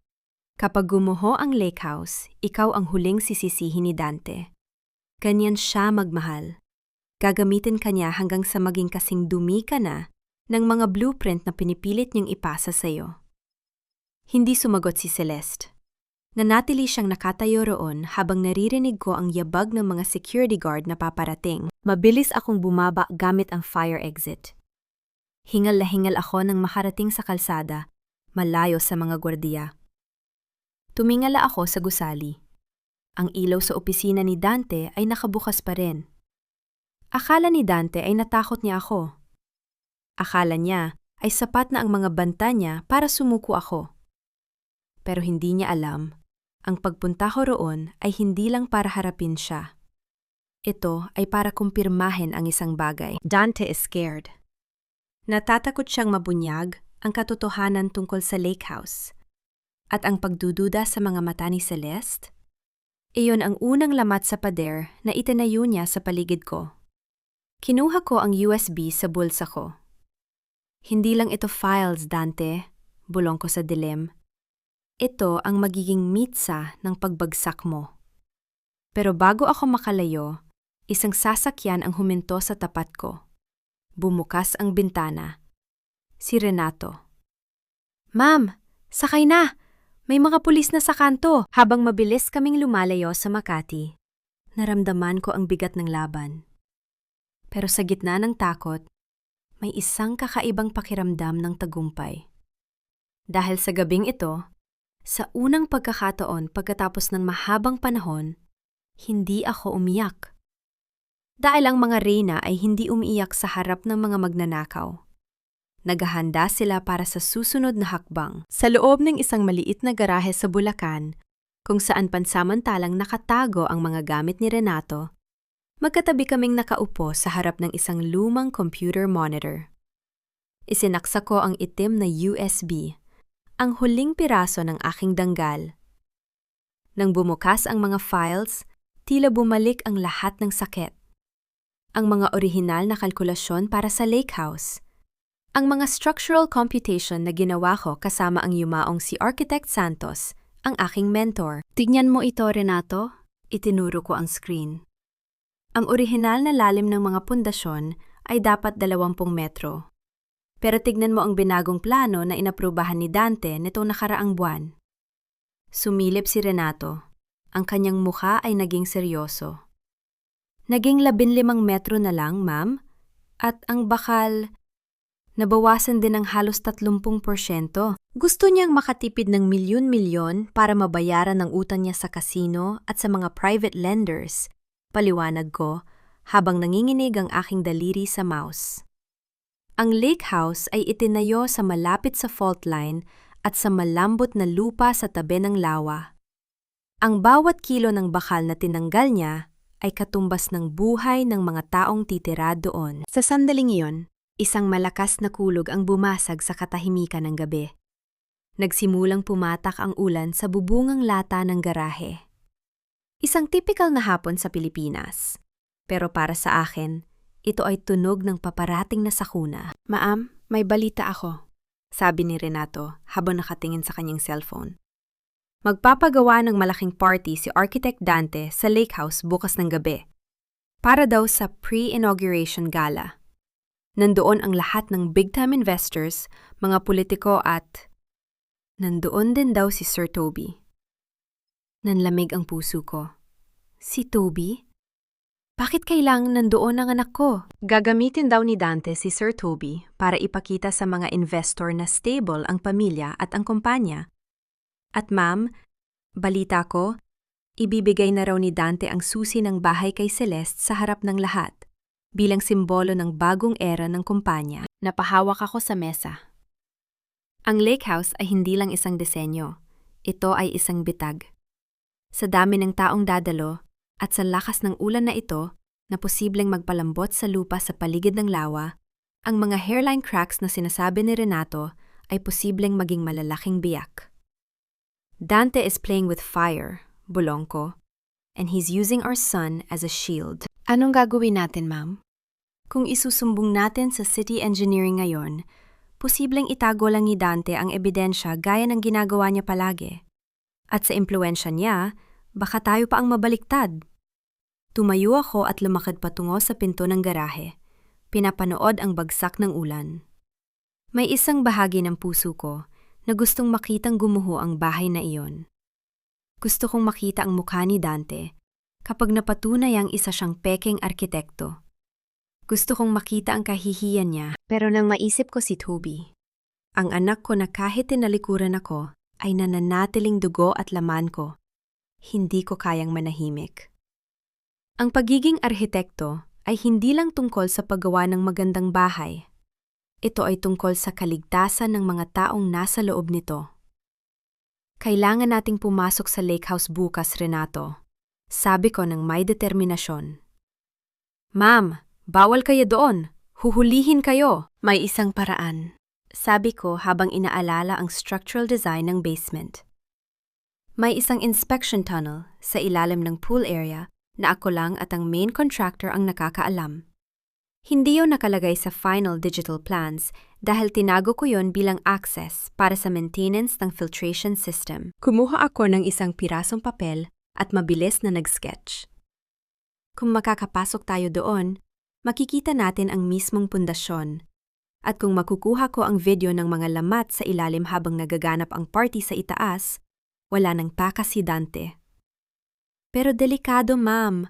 Kapag gumuho ang lake house, ikaw ang huling sisisihin ni Dante. Ganyan siya magmahal. Gagamitin ka niya hanggang sa maging kasing dumi ka na ng mga blueprint na pinipilit niyang ipasa sa'yo. Hindi sumagot si Celeste. Nanatili siyang nakatayo roon habang naririnig ko ang yabag ng mga security guard na paparating. Mabilis akong bumaba gamit ang fire exit. Hingal na hingal ako nang makarating sa kalsada, malayo sa mga gwardiya. Tumingala ako sa gusali. Ang ilaw sa opisina ni Dante ay nakabukas pa rin. Akala ni Dante ay natakot niya ako. Akala niya ay sapat na ang mga banta niya para sumuko ako. Pero hindi niya alam, ang pagpunta ko roon ay hindi lang para harapin siya. Ito ay para kumpirmahin ang isang bagay. Dante is scared. Natatakot siyang mabunyag ang katotohanan tungkol sa lake house. At ang pagdududa sa mga mata ni Celeste? Iyon ang unang lamat sa pader na itinayo niya sa paligid ko. Kinuha ko ang USB sa bulsa ko. Hindi lang ito files, Dante, bulong ko sa dilim. Ito ang magiging mitsa ng pagbagsak mo. Pero bago ako makalayo, isang sasakyan ang huminto sa tapat ko. Bumukas ang bintana. Si Renato. Ma'am, sakay na! May mga pulis na sa kanto. Habang mabilis kaming lumalayo sa Makati, naramdaman ko ang bigat ng laban. Pero sa gitna ng takot, may isang kakaibang pakiramdam ng tagumpay. Dahil sa gabing ito, sa unang pagkakataon pagkatapos ng mahabang panahon, hindi ako umiyak. Dahil ang mga reyna ay hindi umiiyak sa harap ng mga magnanakaw. Naghahanda sila para sa susunod na hakbang. Sa loob ng isang maliit na garahe sa Bulacan, kung saan pansamantalang nakatago ang mga gamit ni Renato, magkatabi kaming nakaupo sa harap ng isang lumang computer monitor. Isinaksa ko ang itim na USB, ang huling piraso ng aking danggal. Nang bumukas ang mga files, tila bumalik ang lahat ng sakit. Ang mga orihinal na kalkulasyon para sa lake house, ang mga structural computation na ginawa ko kasama ang yumaong si Architect Santos, ang aking mentor. Tignan mo ito, Renato. Itinuro ko ang screen. Ang orihinal na lalim ng mga pundasyon ay dapat 20 metro. Pero tignan mo ang binagong plano na inaprubahan ni Dante nitong nakaraang buwan. Sumilip si Renato. Ang kanyang mukha ay naging seryoso. Naging 15 metro na lang, ma'am. At ang bakal, nabawasan din ng halos 30%. Gusto niyang makatipid ng milyon-milyon para mabayaran ang utang niya sa kasino at sa mga private lenders, paliwanag ko, habang nanginginig ang aking daliri sa mouse. Ang lake house ay itinayo sa malapit sa fault line at sa malambot na lupa sa tabi ng lawa. Ang bawat kilo ng bakal na tinanggal niya ay katumbas ng buhay ng mga taong titira doon. Sa sandaling iyon, isang malakas na kulog ang bumasag sa katahimikan ng gabi. Nagsimulang pumatak ang ulan sa bubungang lata ng garahe. Isang typical na hapon sa Pilipinas. Pero para sa akin, ito ay tunog ng paparating na sakuna. Ma'am, may balita ako, sabi ni Renato habang nakatingin sa kanyang cellphone. Magpapagawa ng malaking party si Architect Dante sa Lake House bukas ng gabi. Para daw sa pre-inauguration gala. Nandoon ang lahat ng big-time investors, mga politiko at nandoon din daw si Sir Toby. Nanlamig ang puso ko. Si Toby? Bakit kailangang nandoon ang anak ko? Gagamitin daw ni Dante si Sir Toby para ipakita sa mga investor na stable ang pamilya at ang kumpanya. At ma'am, balita ko, ibibigay na raw ni Dante ang susi ng bahay kay Celeste sa harap ng lahat, bilang simbolo ng bagong era ng kumpanya. Napahawak ako sa mesa. Ang Lake House ay hindi lang isang disenyo. Ito ay isang bitag. Sa dami ng taong dadalo at sa lakas ng ulan na ito na posibleng magpalambot sa lupa sa paligid ng lawa, ang mga hairline cracks na sinasabi ni Renato ay posibleng maging malalaking biyak. Dante is playing with fire, bulong ko, and he's using our son as a shield. Anong gagawin natin, ma'am? Kung isusumbong natin sa city engineering ngayon, posibleng itago lang ni Dante ang ebidensya gaya ng ginagawa niya palagi. At sa impluwensya niya, baka tayo pa ang mabaliktad. Tumayo ako at lumakad patungo sa pinto ng garahe. Pinapanood ang bagsak ng ulan. May isang bahagi ng puso ko na gustong makitang gumuho ang bahay na iyon. Gusto kong makita ang mukha ni Dante kapag napatunay ang isa siyang pekeng arkitekto. Gusto kong makita ang kahihiyan niya, pero nang maisip ko si Toby, ang anak ko na kahit tinalikuran ako ay nananatiling dugo at laman ko, hindi ko kayang manahimik. Ang pagiging arhitekto ay hindi lang tungkol sa paggawa ng magandang bahay. Ito ay tungkol sa kaligtasan ng mga taong nasa loob nito. Kailangan nating pumasok sa Lake House bukas, Renato, sabi ko ng may determinasyon. Ma'am, bawal kayo doon. Huhulihin kayo. May isang paraan, sabi ko habang inaalala ang structural design ng basement. May isang inspection tunnel sa ilalim ng pool area na ako lang at ang main contractor ang nakakaalam. Hindi yun nakalagay sa final digital plans dahil tinago ko yon bilang access para sa maintenance ng filtration system. Kumuha ako ng isang pirasong papel at mabilis na nag-sketch. Kung makakapasok tayo doon, makikita natin ang mismong pundasyon. At kung makukuha ko ang video ng mga lamat sa ilalim habang nagaganap ang party sa itaas, wala nang takas si Dante. Pero delikado, ma'am.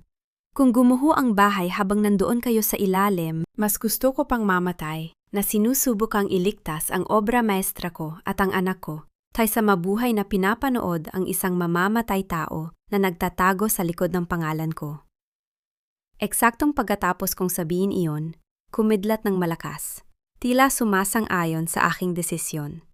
Kung gumuho ang bahay habang nandoon kayo sa ilalim, mas gusto ko pang mamatay na sinusubukang iligtas ang obra maestra ko at ang anak ko, kaysa mabuhay na pinapanood ang isang mamamatay tao na nagtatago sa likod ng pangalan ko. Eksaktong pagkatapos kong sabihin iyon, kumidlat ng malakas. Tila sumasang-ayon sa aking desisyon.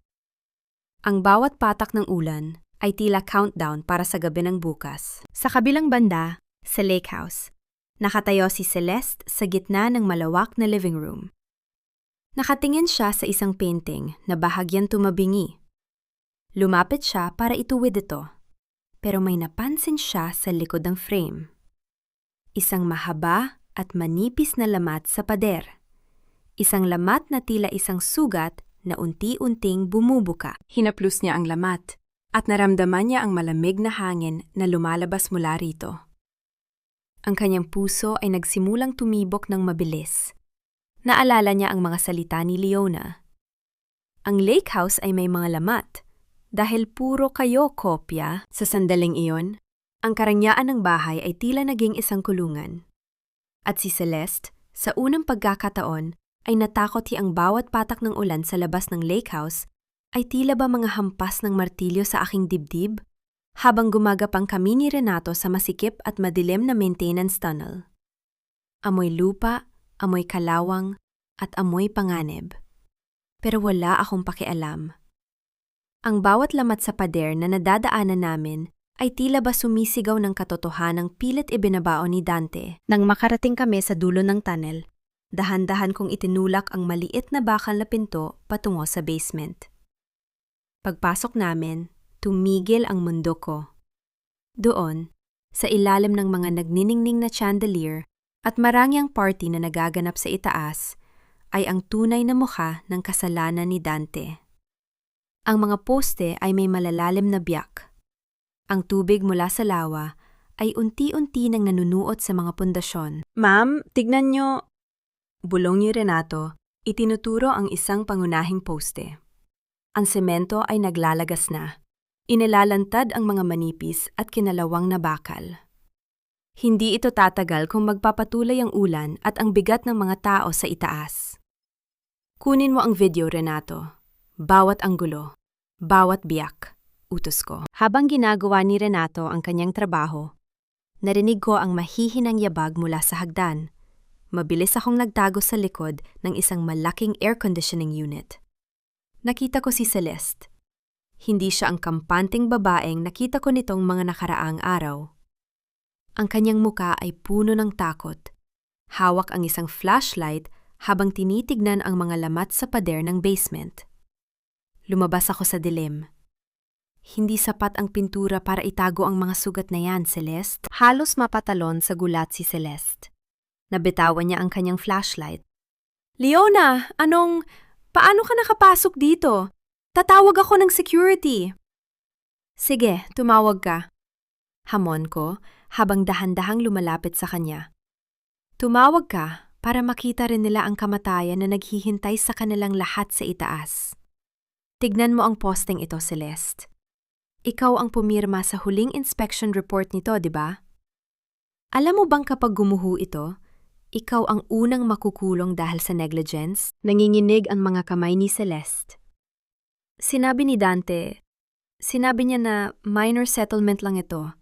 Ang bawat patak ng ulan ay tila countdown para sa gabi ng bukas. Sa kabilang banda, sa Lake House, nakatayo si Celeste sa gitna ng malawak na living room. Nakatingin siya sa isang painting na bahagyang tumabingi. Lumapit siya para ituwid ito, pero may napansin siya sa likod ng frame. Isang mahaba at manipis na lamat sa pader. Isang lamat na tila isang sugat na unti-unting bumubuka. Hinaplos niya ang lamat at naramdaman niya ang malamig na hangin na lumalabas mula rito. Ang kanyang puso ay nagsimulang tumibok ng mabilis. Naalala niya ang mga salita ni Leona. Ang lake house ay may mga lamat. Dahil puro kayo kopya sa sandaling iyon, ang karangyaan ng bahay ay tila naging isang kulungan. At si Celeste, sa unang pagkakataon, ay natakot ang bawat patak ng ulan sa labas ng lake house ay tila ba mga hampas ng martilyo sa aking dibdib habang gumagapang kami ni Renato sa masikip at madilim na maintenance tunnel. Amoy lupa, amoy kalawang, at amoy panganib. Pero wala akong pakialam. Ang bawat lamat sa pader na nadadaanan namin ay tila ba sumisigaw ng katotohanang pilit ibinabaon ni Dante. Nang makarating kami sa dulo ng tunnel, dahan-dahan kong itinulak ang maliit na bakal na pinto patungo sa basement. Pagpasok namin, tumigil ang mundo ko. Doon, sa ilalim ng mga nagniningning na chandelier at marangyang party na nagaganap sa itaas, ay ang tunay na mukha ng kasalanan ni Dante. Ang mga poste ay may malalalim na biyak. Ang tubig mula sa lawa ay unti-unti nang nanunuot sa mga pundasyon. Ma'am, tignan nyo. Bulong ni Renato, itinuturo ang isang pangunahing poste. Ang semento ay naglalagas na. Inilalantad ang mga manipis at kinalawang na bakal. Hindi ito tatagal kung magpapatuloy ang ulan at ang bigat ng mga tao sa itaas. Kunin mo ang video, Renato. Bawat anggulo, bawat biyak, utos ko. Habang ginagawa ni Renato ang kanyang trabaho, narinig ko ang mahihinang yabag mula sa hagdan. Mabilis akong nagtago sa likod ng isang malaking air conditioning unit. Nakita ko si Celeste. Hindi siya ang kampanteng babaeng nakita ko nitong mga nakaraang araw. Ang kanyang muka ay puno ng takot. Hawak ang isang flashlight habang tinitignan ang mga lamat sa pader ng basement. Lumabas ako sa dilim. Hindi sapat ang pintura para itago ang mga sugat na yan, Celeste. Halos mapatalon sa gulat si Celeste. Nabitawan niya ang kanyang flashlight. Leona, paano ka nakapasok dito? Tatawag ako ng security. Sige, tumawag ka. Hamon ko habang dahan-dahang lumalapit sa kanya. Tumawag ka para makita rin nila ang kamatayan na naghihintay sa kanilang lahat sa itaas. Tignan mo ang posting ito, Celeste. Ikaw ang pumirma sa huling inspection report nito, di ba? Alam mo bang kapag gumuho ito, ikaw ang unang makukulong dahil sa negligence? Nanginginig ang mga kamay ni Celeste. Sinabi ni Dante, sinabi niya na minor settlement lang ito,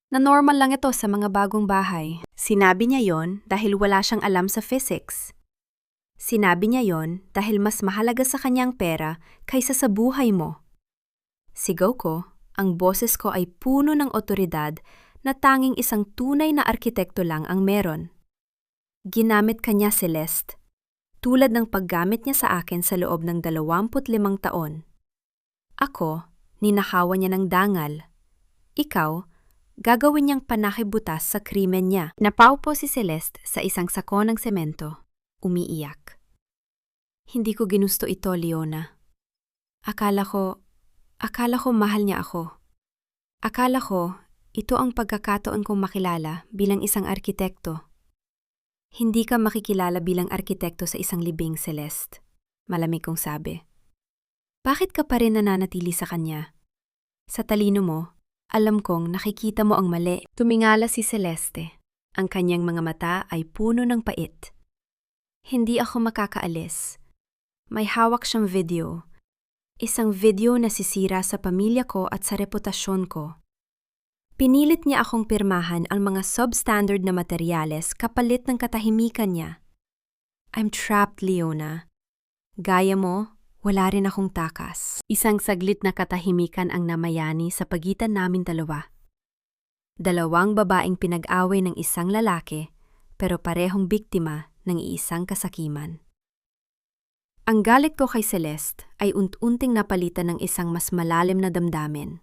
na normal lang ito sa mga bagong bahay. Sinabi niya yon dahil wala siyang alam sa physics. Sinabi niya yon dahil mas mahalaga sa kanyang pera kaysa sa buhay mo. Sigaw ko, ang boses ko ay puno ng otoridad na tanging isang tunay na arkitekto lang ang meron. Ginamit kanya, Celeste, tulad ng paggamit niya sa akin sa loob ng 25 taon. Ako, ninakawan niya ng dangal. Ikaw, gagawin niyang panakibutas sa krimen niya. Napaupo si Celeste sa isang sako ng semento, umiiyak. Hindi ko ginusto ito, Leona. Akala ko mahal niya ako. Akala ko, ito ang pagkakataon kong makilala bilang isang arkitekto. Hindi ka makikilala bilang arkitekto sa isang libing, Celeste. Malamig kong sabi. Bakit ka pa rin nananatili sa kanya? Sa talino mo, alam kong nakikita mo ang mali. Tumingala si Celeste. Ang kanyang mga mata ay puno ng pait. Hindi ako makakaalis. May hawak siyang video. Isang video na sisira sa pamilya ko at sa reputasyon ko. Pinilit niya akong pirmahan ang mga substandard na materyales kapalit ng katahimikan niya. I'm trapped, Leona. Gaya mo, wala rin akong takas. Isang saglit na katahimikan ang namayani sa pagitan namin dalawa. Dalawang babaeng pinag-away ng isang lalaki, pero parehong biktima ng iisang kasakiman. Ang galit ko kay Celeste ay unti-unting napalitan ng isang mas malalim na damdamin.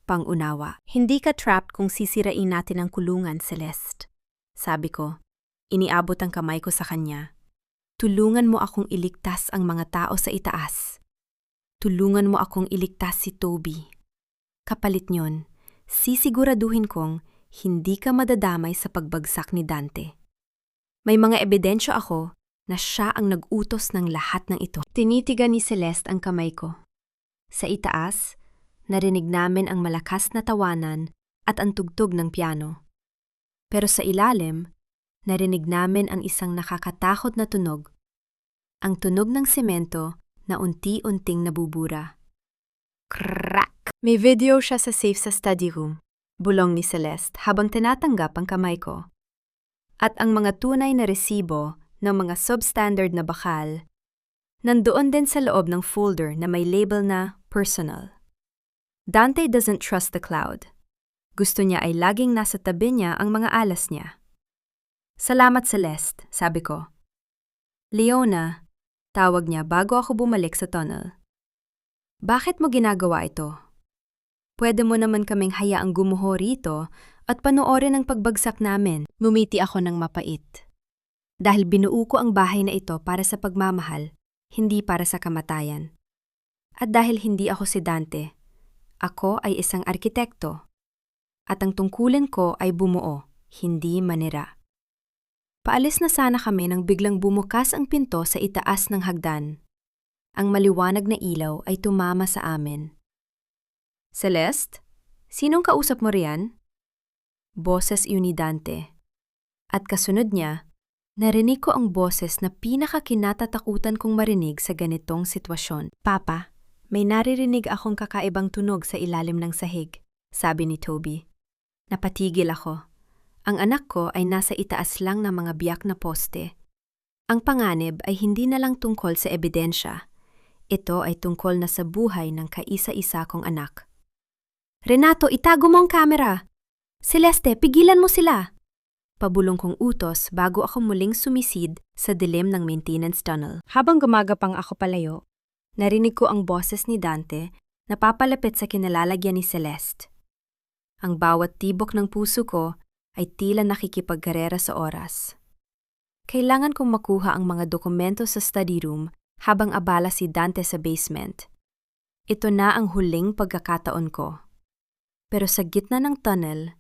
Pang-unawa. Hindi ka trapped kung sisirain natin ang kulungan, Celeste. Sabi ko, iniabot ang kamay ko sa kanya. Tulungan mo akong iligtas ang mga tao sa itaas. Tulungan mo akong iligtas si Toby. Kapalit niyon, sisiguraduhin kong hindi ka madadamay sa pagbagsak ni Dante. May mga ebidensya ako na siya ang nag-utos ng lahat ng ito. Tinitigan ni Celeste ang kamay ko. Sa itaas, narinig namin ang malakas na tawanan at ang tugtog ng piano. Pero sa ilalim, narinig namin ang isang nakakatakot na tunog. Ang tunog ng semento na unti-unting nabubura. Crack! May video siya sa safe sa study room, bulong ni Celeste habang tinatanggap ang kamay ko. At ang mga tunay na resibo ng mga substandard na bakal, nandoon din sa loob ng folder na may label na personal. Dante doesn't trust the cloud. Gusto niya ay laging nasa tabi niya ang mga alas niya. Salamat, Celeste, sabi ko. Leona, tawag niya bago ako bumalik sa tunnel. Bakit mo ginagawa ito? Pwede mo naman kaming hayaang gumuho rito at panoorin ang pagbagsak namin. Ngumiti ako ng mapait. Dahil binuo ko ang bahay na ito para sa pagmamahal, hindi para sa kamatayan. At dahil hindi ako si Dante, ako ay isang arkitekto. At ang tungkulin ko ay bumuo, hindi manira. Paalis na sana kami nang biglang bumukas ang pinto sa itaas ng hagdan. Ang maliwanag na ilaw ay tumama sa amin. Celeste, sinong kausap mo riyan? Boses iyon ni Dante. At kasunod niya, narinig ko ang boses na pinakakinatatakutan kong marinig sa ganitong sitwasyon. Papa, may naririnig akong kakaibang tunog sa ilalim ng sahig, sabi ni Toby. Napatigil ako. Ang anak ko ay nasa itaas lang ng mga biyak na poste. Ang panganib ay hindi na lang tungkol sa ebidensya. Ito ay tungkol na sa buhay ng kaisa-isa kong anak. Renato, itago mo ang kamera! Celeste, pigilan mo sila! Pabulong kong utos bago ako muling sumisid sa dilim ng maintenance tunnel. Habang gumagapang ako palayo, narinig ko ang boses ni Dante na papalapit sa kinalalagyan ni Celeste. Ang bawat tibok ng puso ko ay tila nakikipagkarera sa oras. Kailangan kong makuha ang mga dokumento sa study room habang abala si Dante sa basement. Ito na ang huling pagkakataon ko. Pero sa gitna ng tunnel,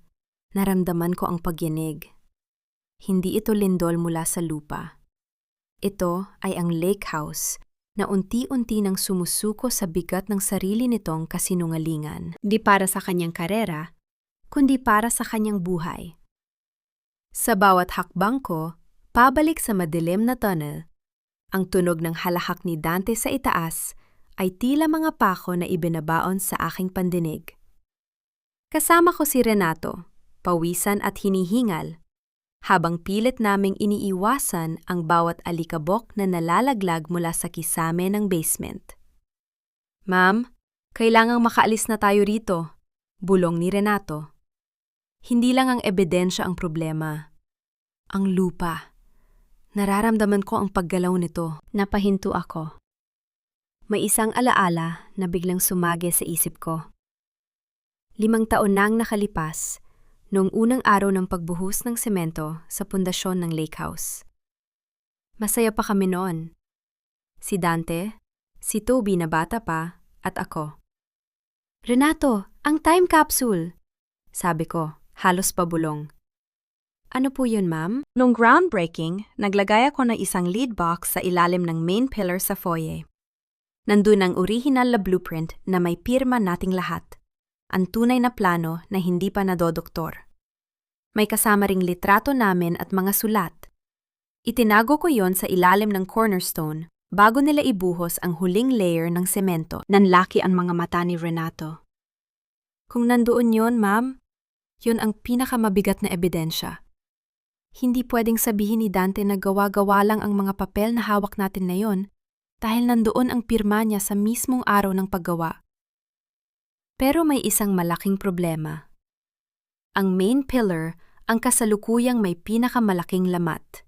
naramdaman ko ang pagyanig. Hindi ito lindol mula sa lupa. Ito ay ang lake house na unti-unti nang sumusuko sa bigat ng sarili nitong kasinungalingan. Di para sa kanyang karera, kundi para sa kanyang buhay. Sa bawat hakbang ko, pabalik sa madilim na tunnel, ang tunog ng halahak ni Dante sa itaas ay tila mga pako na ibinabaon sa aking pandinig. Kasama ko si Renato, pawisan at hinihingal, habang pilit naming iniiwasan ang bawat alikabok na nalalaglag mula sa kisame ng basement. Ma'am, kailangang makaalis na tayo rito, bulong ni Renato. Hindi lang ang ebidensya ang problema. Ang lupa. Nararamdaman ko ang paggalaw nito. Napahinto ako. May isang alaala na biglang sumagi sa isip ko. 5 taon nang nakalipas, noong unang araw ng pagbuhos ng semento sa pundasyon ng lake house. Masaya pa kami noon. Si Dante, si Toby na bata pa, at ako. Renato, ang time capsule! Sabi ko, halos pabulong. Ano po yun, ma'am? Nung groundbreaking, naglagay ako ng isang lead box sa ilalim ng main pillar sa foyer. Nandun ang original na blueprint na may pirma nating lahat. Ang tunay na plano na hindi pa nadodoktor. May kasama ring litrato namin at mga sulat. Itinago ko yon sa ilalim ng cornerstone bago nila ibuhos ang huling layer ng semento. Nanlaki ang mga mata ni Renato. Kung nandoon yon, ma'am, yun ang pinakamabigat na ebidensya. Hindi pwedeng sabihin ni Dante na gawa-gawa lang ang mga papel na hawak natin na yon dahil nandoon ang pirma niya sa mismong araw ng paggawa. Pero may isang malaking problema. Ang main pillar ang kasalukuyang may pinakamalaking lamat.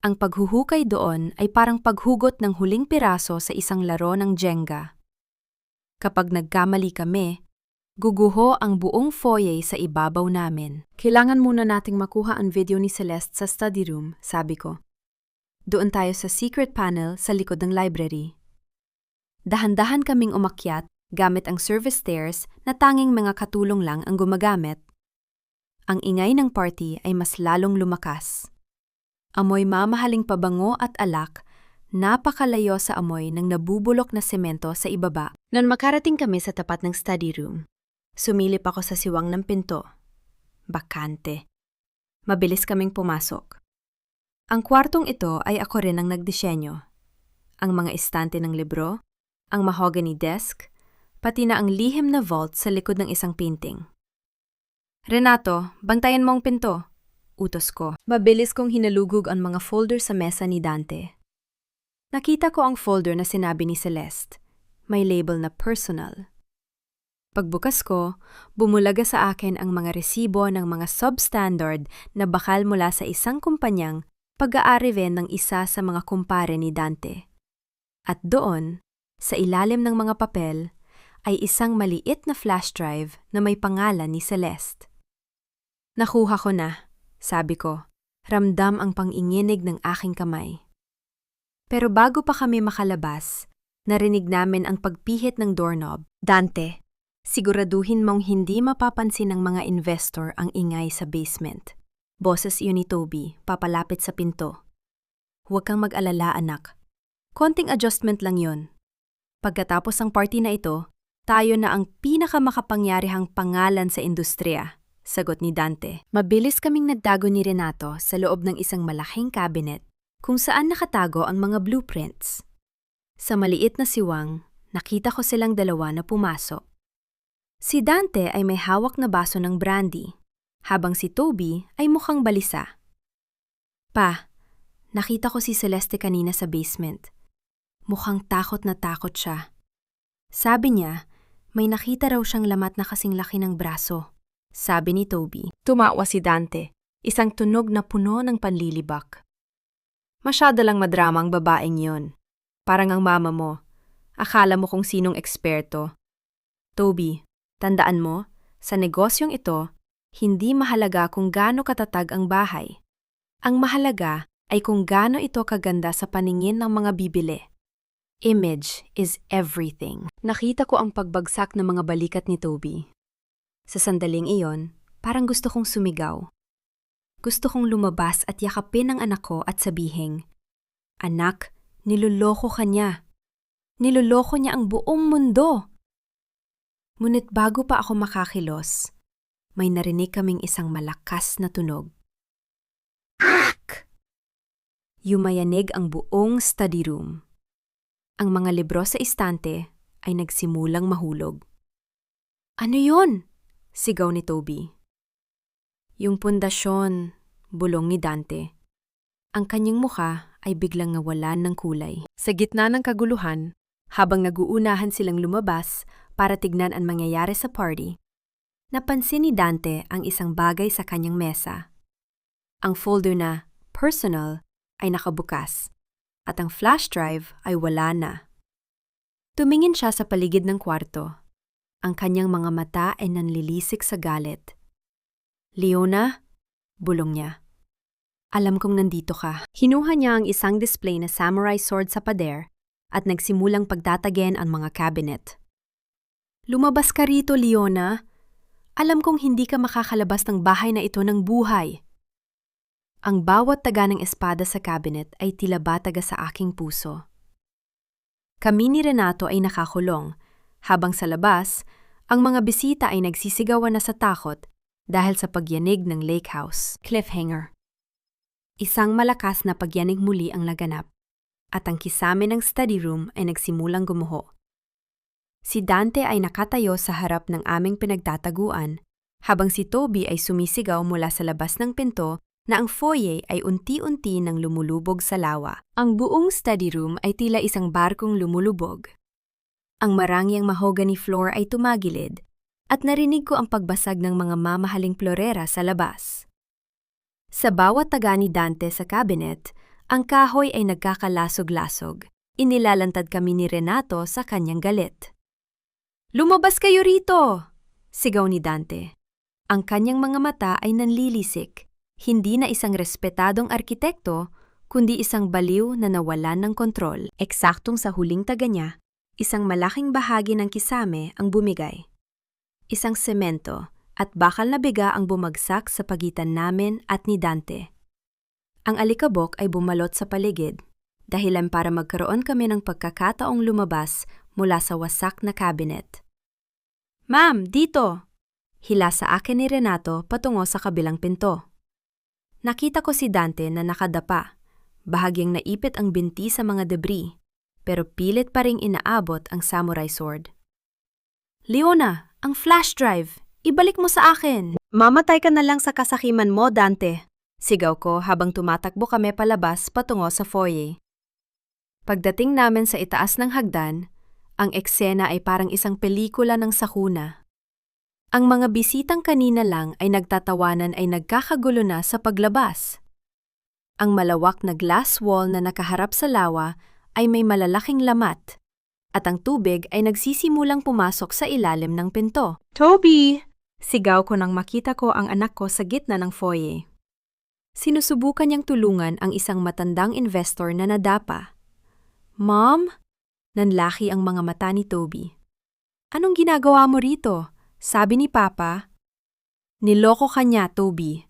Ang paghuhukay doon ay parang paghugot ng huling piraso sa isang laro ng Jenga. Kapag nagkamali kami, guguho ang buong foyer sa ibabaw namin. Kailangan muna nating makuha ang video ni Celeste sa study room, sabi ko. Doon tayo sa secret panel sa likod ng library. Dahan-dahan kaming umakyat gamit ang service stairs na tanging mga katulong lang ang gumagamit. Ang ingay ng party ay mas lalong lumakas. Amoy mamahaling pabango at alak, napakalayo sa amoy ng nabubulok na semento sa ibaba. Noon makarating kami sa tapat ng study room, sumilip ako sa siwang ng pinto. Bakante. Mabilis kaming pumasok. Ang kwartong ito ay ako rin ang nagdisenyo. Ang mga estante ng libro, ang mahogany desk, pati na ang lihim na vault sa likod ng isang painting. Renato, bantayan mo ang pinto, utos ko. Mabilis kong hinalugog ang mga folder sa mesa ni Dante. Nakita ko ang folder na sinabi ni Celeste. May label na personal. Pagbukas ko, bumulaga sa akin ang mga resibo ng mga substandard na bakal mula sa isang kumpanyang pag-aari rin ng isa sa mga kumpare ni Dante. At doon, Sa ilalim ng mga papel ay isang maliit na flash drive na may pangalan ni Celeste. Nakuha ko na, sabi ko. Ramdam ang panginginig ng aking kamay. Pero bago pa kami makalabas, narinig namin ang pagpihit ng doorknob. Dante, siguraduhin mong hindi mapapansin ng mga investor ang ingay sa basement. Boses iyon ni Toby, papalapit sa pinto. Huwag kang mag-alala, anak. Konting adjustment lang yon. Pagkatapos ng party na ito, tayo na ang pinakamakapangyarihang pangalan sa industriya. Sagot ni Dante. Mabilis kaming nagtago ni Renato sa loob ng isang malaking cabinet kung saan nakatago ang mga blueprints. Sa maliit na siwang, nakita ko silang dalawa na pumasok. Si Dante ay may hawak na baso ng brandy, habang si Toby ay mukhang balisa. Pa, nakita ko si Celeste kanina sa basement. Mukhang takot na takot siya. Sabi niya, may nakita raw siyang lamat na kasing laki ng braso. Sabi ni Toby. Tumawa si Dante, isang tunog na puno ng panlilibak. Masyado lang madrama ang babaeng yon. Parang ang mama mo. Akala mo kung sinong eksperto. Toby, tandaan mo, sa negosyong ito, hindi mahalaga kung gaano katatag ang bahay. Ang mahalaga ay kung gaano ito kaganda sa paningin ng mga bibili. Image is everything. Nakita ko ang pagbagsak ng mga balikat ni Toby. Sa sandaling iyon, parang gusto kong sumigaw. Gusto kong lumabas at yakapin ang anak ko at sabihin, "Anak, niloloko ka niya. Niloloko niya ang buong mundo." Ngunit bago pa ako makakilos, may narinig kaming isang malakas na tunog. Crack! Yumayanig ang buong study room. Ang mga libro sa istante ay nagsimulang mahulog. Ano yon? Sigaw ni Toby. Yung pundasyon, bulong ni Dante. Ang kanyang mukha ay biglang nawalan ng kulay. Sa gitna ng kaguluhan, habang naguunahan silang lumabas para tignan ang mangyayari sa party, napansin ni Dante ang isang bagay sa kanyang mesa. Ang folder na personal ay nakabukas at ang flash drive ay wala na. Tumingin siya sa paligid ng kwarto. Ang kanyang mga mata ay nanlilisik sa galit. Leona, bulong niya. Alam kong nandito ka. Hinuha niya ang isang display na samurai sword sa pader at nagsimulang pagtatagen ang mga cabinet. Lumabas ka rito, Leona. Alam kong hindi ka makakalabas ng bahay na ito ng buhay. Ang bawat taga ng espada sa cabinet ay tila bataga sa aking puso. Kami ni Renato ay nakakulong, habang sa labas, ang mga bisita ay nagsisigawan na sa takot dahil sa pagyanig ng lake house. Cliffhanger. Isang malakas na pagyanig muli ang laganap, at ang kisame ng study room ay nagsimulang gumuho. Si Dante ay nakatayo sa harap ng aming pinagtataguan, habang si Toby ay sumisigaw mula sa labas ng pinto na ang foyer ay unti-unti nang lumulubog sa lawa. Ang buong study room ay tila isang barkong lumulubog. Ang marangyang mahogany floor ay tumagilid at narinig ko ang pagbasag ng mga mamahaling florera sa labas. Sa bawat taga ni Dante sa cabinet, ang kahoy ay nagkakalasog-lasog. Inilalantad kami ni Renato sa kanyang galit. "Lumabas kayo rito!" sigaw ni Dante. Ang kanyang mga mata ay nanlilisik, hindi na isang respetadong arkitekto, kundi isang baliw na nawalan ng kontrol. Eksaktong sa huling taga niya, isang malaking bahagi ng kisame ang bumigay. Isang semento at bakal na biga ang bumagsak sa pagitan namin at ni Dante. Ang alikabok ay bumalot sa paligid, dahilan para magkaroon kami ng pagkakataong lumabas mula sa wasak na cabinet. "Ma'am, dito!" Hila sa akin ni Renato patungo sa kabilang pinto. Nakita ko si Dante na nakadapa, bahagyang naipit ang binti sa mga debris, pero pilit pa ring inaabot ang samurai sword. "Leona, ang flash drive! Ibalik mo sa akin!" "Mamatay ka na lang sa kasakiman mo, Dante!" Sigaw ko habang tumatakbo kami palabas patungo sa foyer. Pagdating namin sa itaas ng hagdan, ang eksena ay parang isang pelikula ng sakuna. Ang mga bisitang kanina lang ay nagtatawanan ay nagkakagulo na sa paglabas. Ang malawak na glass wall na nakaharap sa lawa ay may malalaking lamat. at ang tubig ay nagsisimulang pumasok sa ilalim ng pinto. Toby! Sigaw ko nang makita ko ang anak ko sa gitna ng foyer. Sinusubukan niyang tulungan ang isang matandang investor na nadapa. Mom? Nanlaki ang mga mata ni Toby. Anong ginagawa mo rito? Sabi ni Papa. Niloko ka niya, Toby.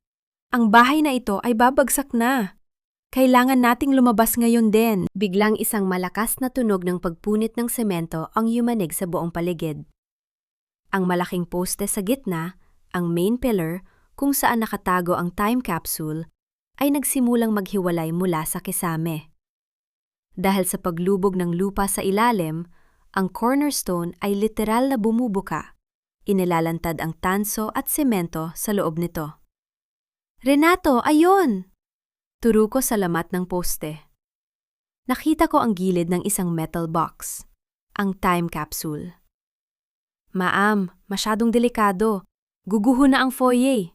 Ang bahay na ito ay babagsak na. Kailangan nating lumabas ngayon din. Biglang isang malakas na tunog ng pagpunit ng semento ang yumanig sa buong paligid. Ang malaking poste sa gitna, ang main pillar kung saan nakatago ang time capsule, ay nagsimulang maghiwalay mula sa kisame. Dahil sa paglubog ng lupa sa ilalim, ang cornerstone ay literal na bumubuka. Inilalantad ang tanso at semento sa loob nito. Renato, ayun! Turo ko sa lamat ng poste. Nakita ko ang gilid ng isang metal box, ang time capsule. Ma'am, masyadong delikado. Guguho na ang foyer.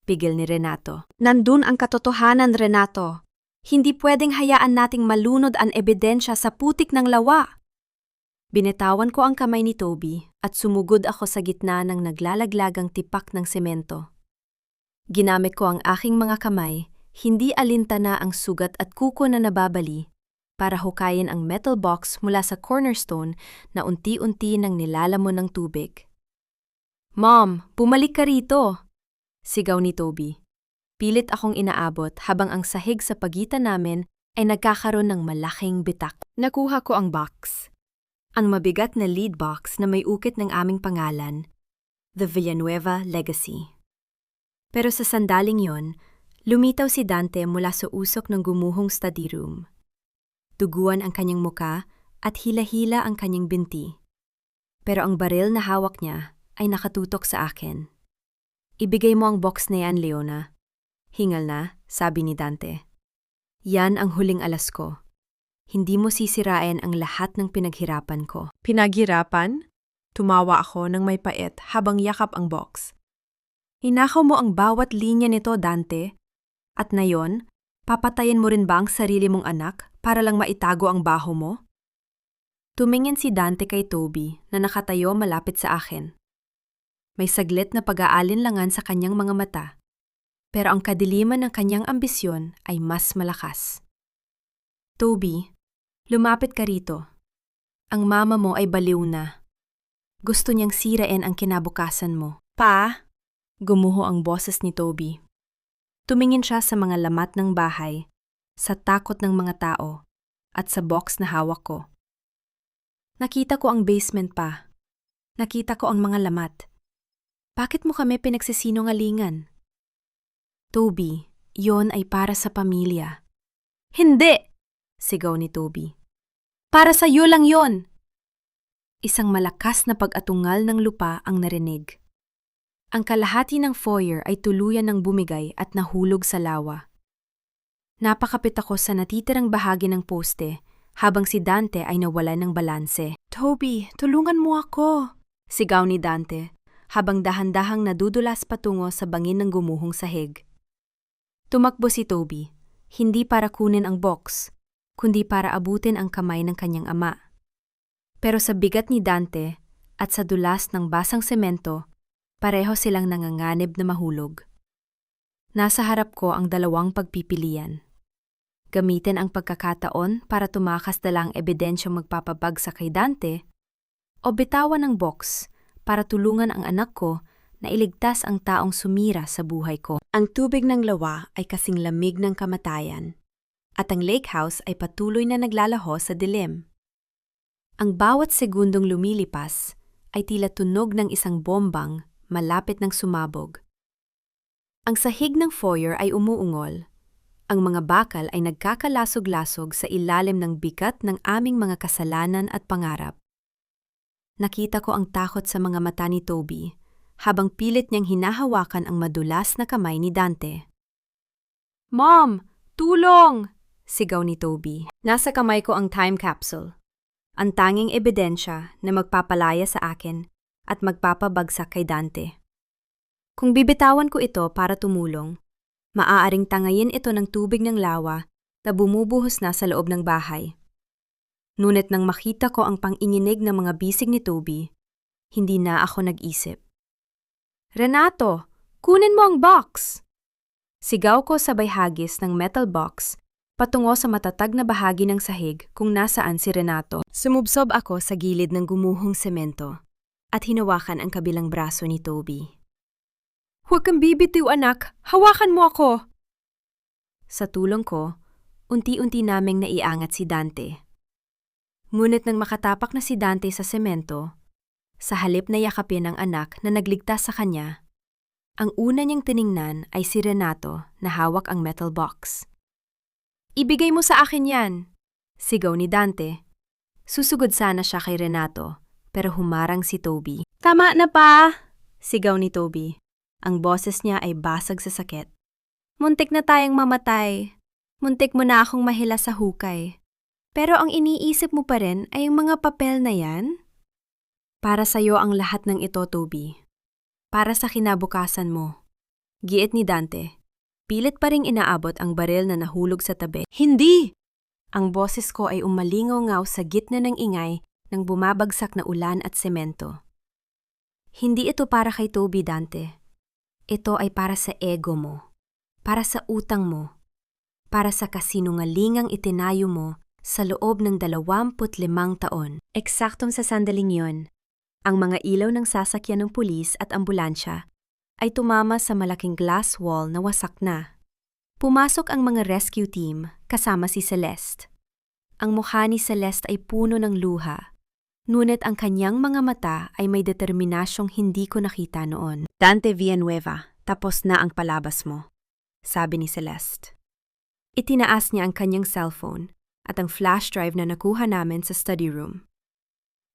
Pigil ni Renato. Nandun ang katotohanan, Renato. Hindi pwedeng hayaan nating malunod ang ebidensya sa putik ng lawa. Binitawan ko ang kamay ni Toby at sumugod ako sa gitna ng naglalaglagang tipak ng semento. Ginamit ko ang aking mga kamay, hindi alintana ang sugat at kuko na nababali, para hukayin ang metal box mula sa cornerstone na unti-unti nang nilalamon ng tubig. Mom, bumalik ka rito! Sigaw ni Toby. Pilit akong inaabot habang ang sahig sa pagitan namin ay nagkakaroon ng malaking bitak. Nakuha ko ang box. Ang mabigat na lead box na may ukit ng aming pangalan, The Villanueva Legacy. Pero sa sandaling yon, lumitaw si Dante mula sa usok ng gumuhong study room. Duguan ang kanyang muka at hila-hila ang kanyang binti. Pero ang baril na hawak niya ay nakatutok sa akin. Ibigay mo ang box na yan, Leona. Hingal na, sabi ni Dante. Yan ang huling alas ko. Hindi mo sisirain ang lahat ng pinaghirapan ko. Pinaghirapan? Tumawa ako ng may pait habang yakap ang box. Hinakaw mo ang bawat linya nito, Dante. At na yon, papatayin mo rin ba ang sarili mong anak para lang maitago ang baho mo? Tumingin si Dante kay Toby na nakatayo malapit sa akin. May saglit na pag-aalinlangan sa kanyang mga mata, pero ang kadiliman ng kanyang ambisyon ay mas malakas. Toby, lumapit ka rito. Ang mama mo ay baliw na. Gusto niyang sirain ang kinabukasan mo. Pa? Gumuho ang boses ni Toby. Tumingin siya sa mga lamat ng bahay, sa takot ng mga tao, at sa box na hawak ko. Nakita ko ang basement pa. Nakita ko ang mga lamat. Bakit mo kami pinagsisinungalingan? Toby, yon ay para sa pamilya. Hindi! Sigaw ni Toby. Para sa iyo lang yon! Isang malakas na pag-atungal ng lupa ang narinig. Ang kalahati ng foyer ay tuluyan ng bumigay at nahulog sa lawa. Napakapit ako sa natitirang bahagi ng poste habang si Dante ay nawalan ng balanse. Toby, tulungan mo ako! Sigaw ni Dante habang dahan-dahang nadudulas patungo sa bangin ng gumuhong sahig. Tumakbo si Toby, hindi para kunin ang box, kundi para abutin ang kamay ng kanyang ama. Pero sa bigat ni Dante at sa dulas ng basang semento, pareho silang nanganganib na mahulog. Nasa harap ko ang dalawang pagpipilian. Gamitin ang pagkakataon para tumakas dalang ebidensyang magpapabagsak kay Dante o bitawan ang box para tulungan ang anak ko na iligtas ang taong sumira sa buhay ko. Ang tubig ng lawa ay kasing lamig ng kamatayan at ang lake house ay patuloy na naglalaho sa dilim. Ang bawat segundong lumilipas ay tila tunog ng isang bombang malapit ng sumabog. Ang sahig ng foyer ay umuungol. Ang mga bakal ay nagkakalasog-lasog sa ilalim ng bigat ng aming mga kasalanan at pangarap. Nakita ko ang takot sa mga mata ni Toby habang pilit niyang hinahawakan ang madulas na kamay ni Dante. Mom! Tulong! Sigaw ni Toby. Nasa kamay ko ang time capsule. Ang tanging ebidensya na magpapalaya sa akin at magpapabagsak kay Dante. Kung bibitawan ko ito para tumulong, maaaring tangayin ito ng tubig ng lawa na bumubuhos na sa loob ng bahay. Ngunit nang makita ko ang panginginig ng mga bisig ni Toby, hindi na ako nag-isip. Renato, kunin mo ang box! Sigaw ko sabay hagis ng metal box patungo sa matatag na bahagi ng sahig kung nasaan si Renato. Sumubsob ako sa gilid ng gumuhong semento at hinawakan ang kabilang braso ni Toby. Huwag kang bibitiw, anak! Hawakan mo ako! Sa tulong ko, unti-unti naming naiangat si Dante. Ngunit nang makatapak na si Dante sa semento, sa halip na yakapin ang anak na nagligtas sa kanya, ang una niyang tiningnan ay si Renato na hawak ang metal box. Ibigay mo sa akin yan! Sigaw ni Dante. Susugod sana siya kay Renato, pero humarang si Toby. Tama na pa! Sigaw ni Toby. Ang boses niya ay basag sa sakit. Muntik na tayong mamatay. Muntik mo na akong mahila sa hukay. Pero ang iniisip mo pa rin ay ang mga papel na yan? Para sa'yo ang lahat ng ito, Toby. Para sa kinabukasan mo. Giit ni Dante. Pilit pa ring inaabot ang baril na nahulog sa tabi. Hindi! Ang boses ko ay umalingaw-ngaw sa gitna ng ingay ng bumabagsak na ulan at semento. Hindi ito para kay Toby, Dante. Ito ay para sa ego mo. Para sa utang mo. Para sa kasinungalingang itinayo mo sa loob ng 25 taon. Eksaktong sa sandaling yon, ang mga ilaw ng sasakyan ng pulis at ambulansya ay tumama sa malaking glass wall na wasak na. Pumasok ang mga rescue team kasama si Celeste. Ang mukha ni Celeste ay puno ng luha, ngunit ang kanyang mga mata ay may determinasyong hindi ko nakita noon. Dante Villanueva, tapos na ang palabas mo, sabi ni Celeste. Itinaas niya ang kanyang cellphone at ang flash drive na nakuha namin sa study room.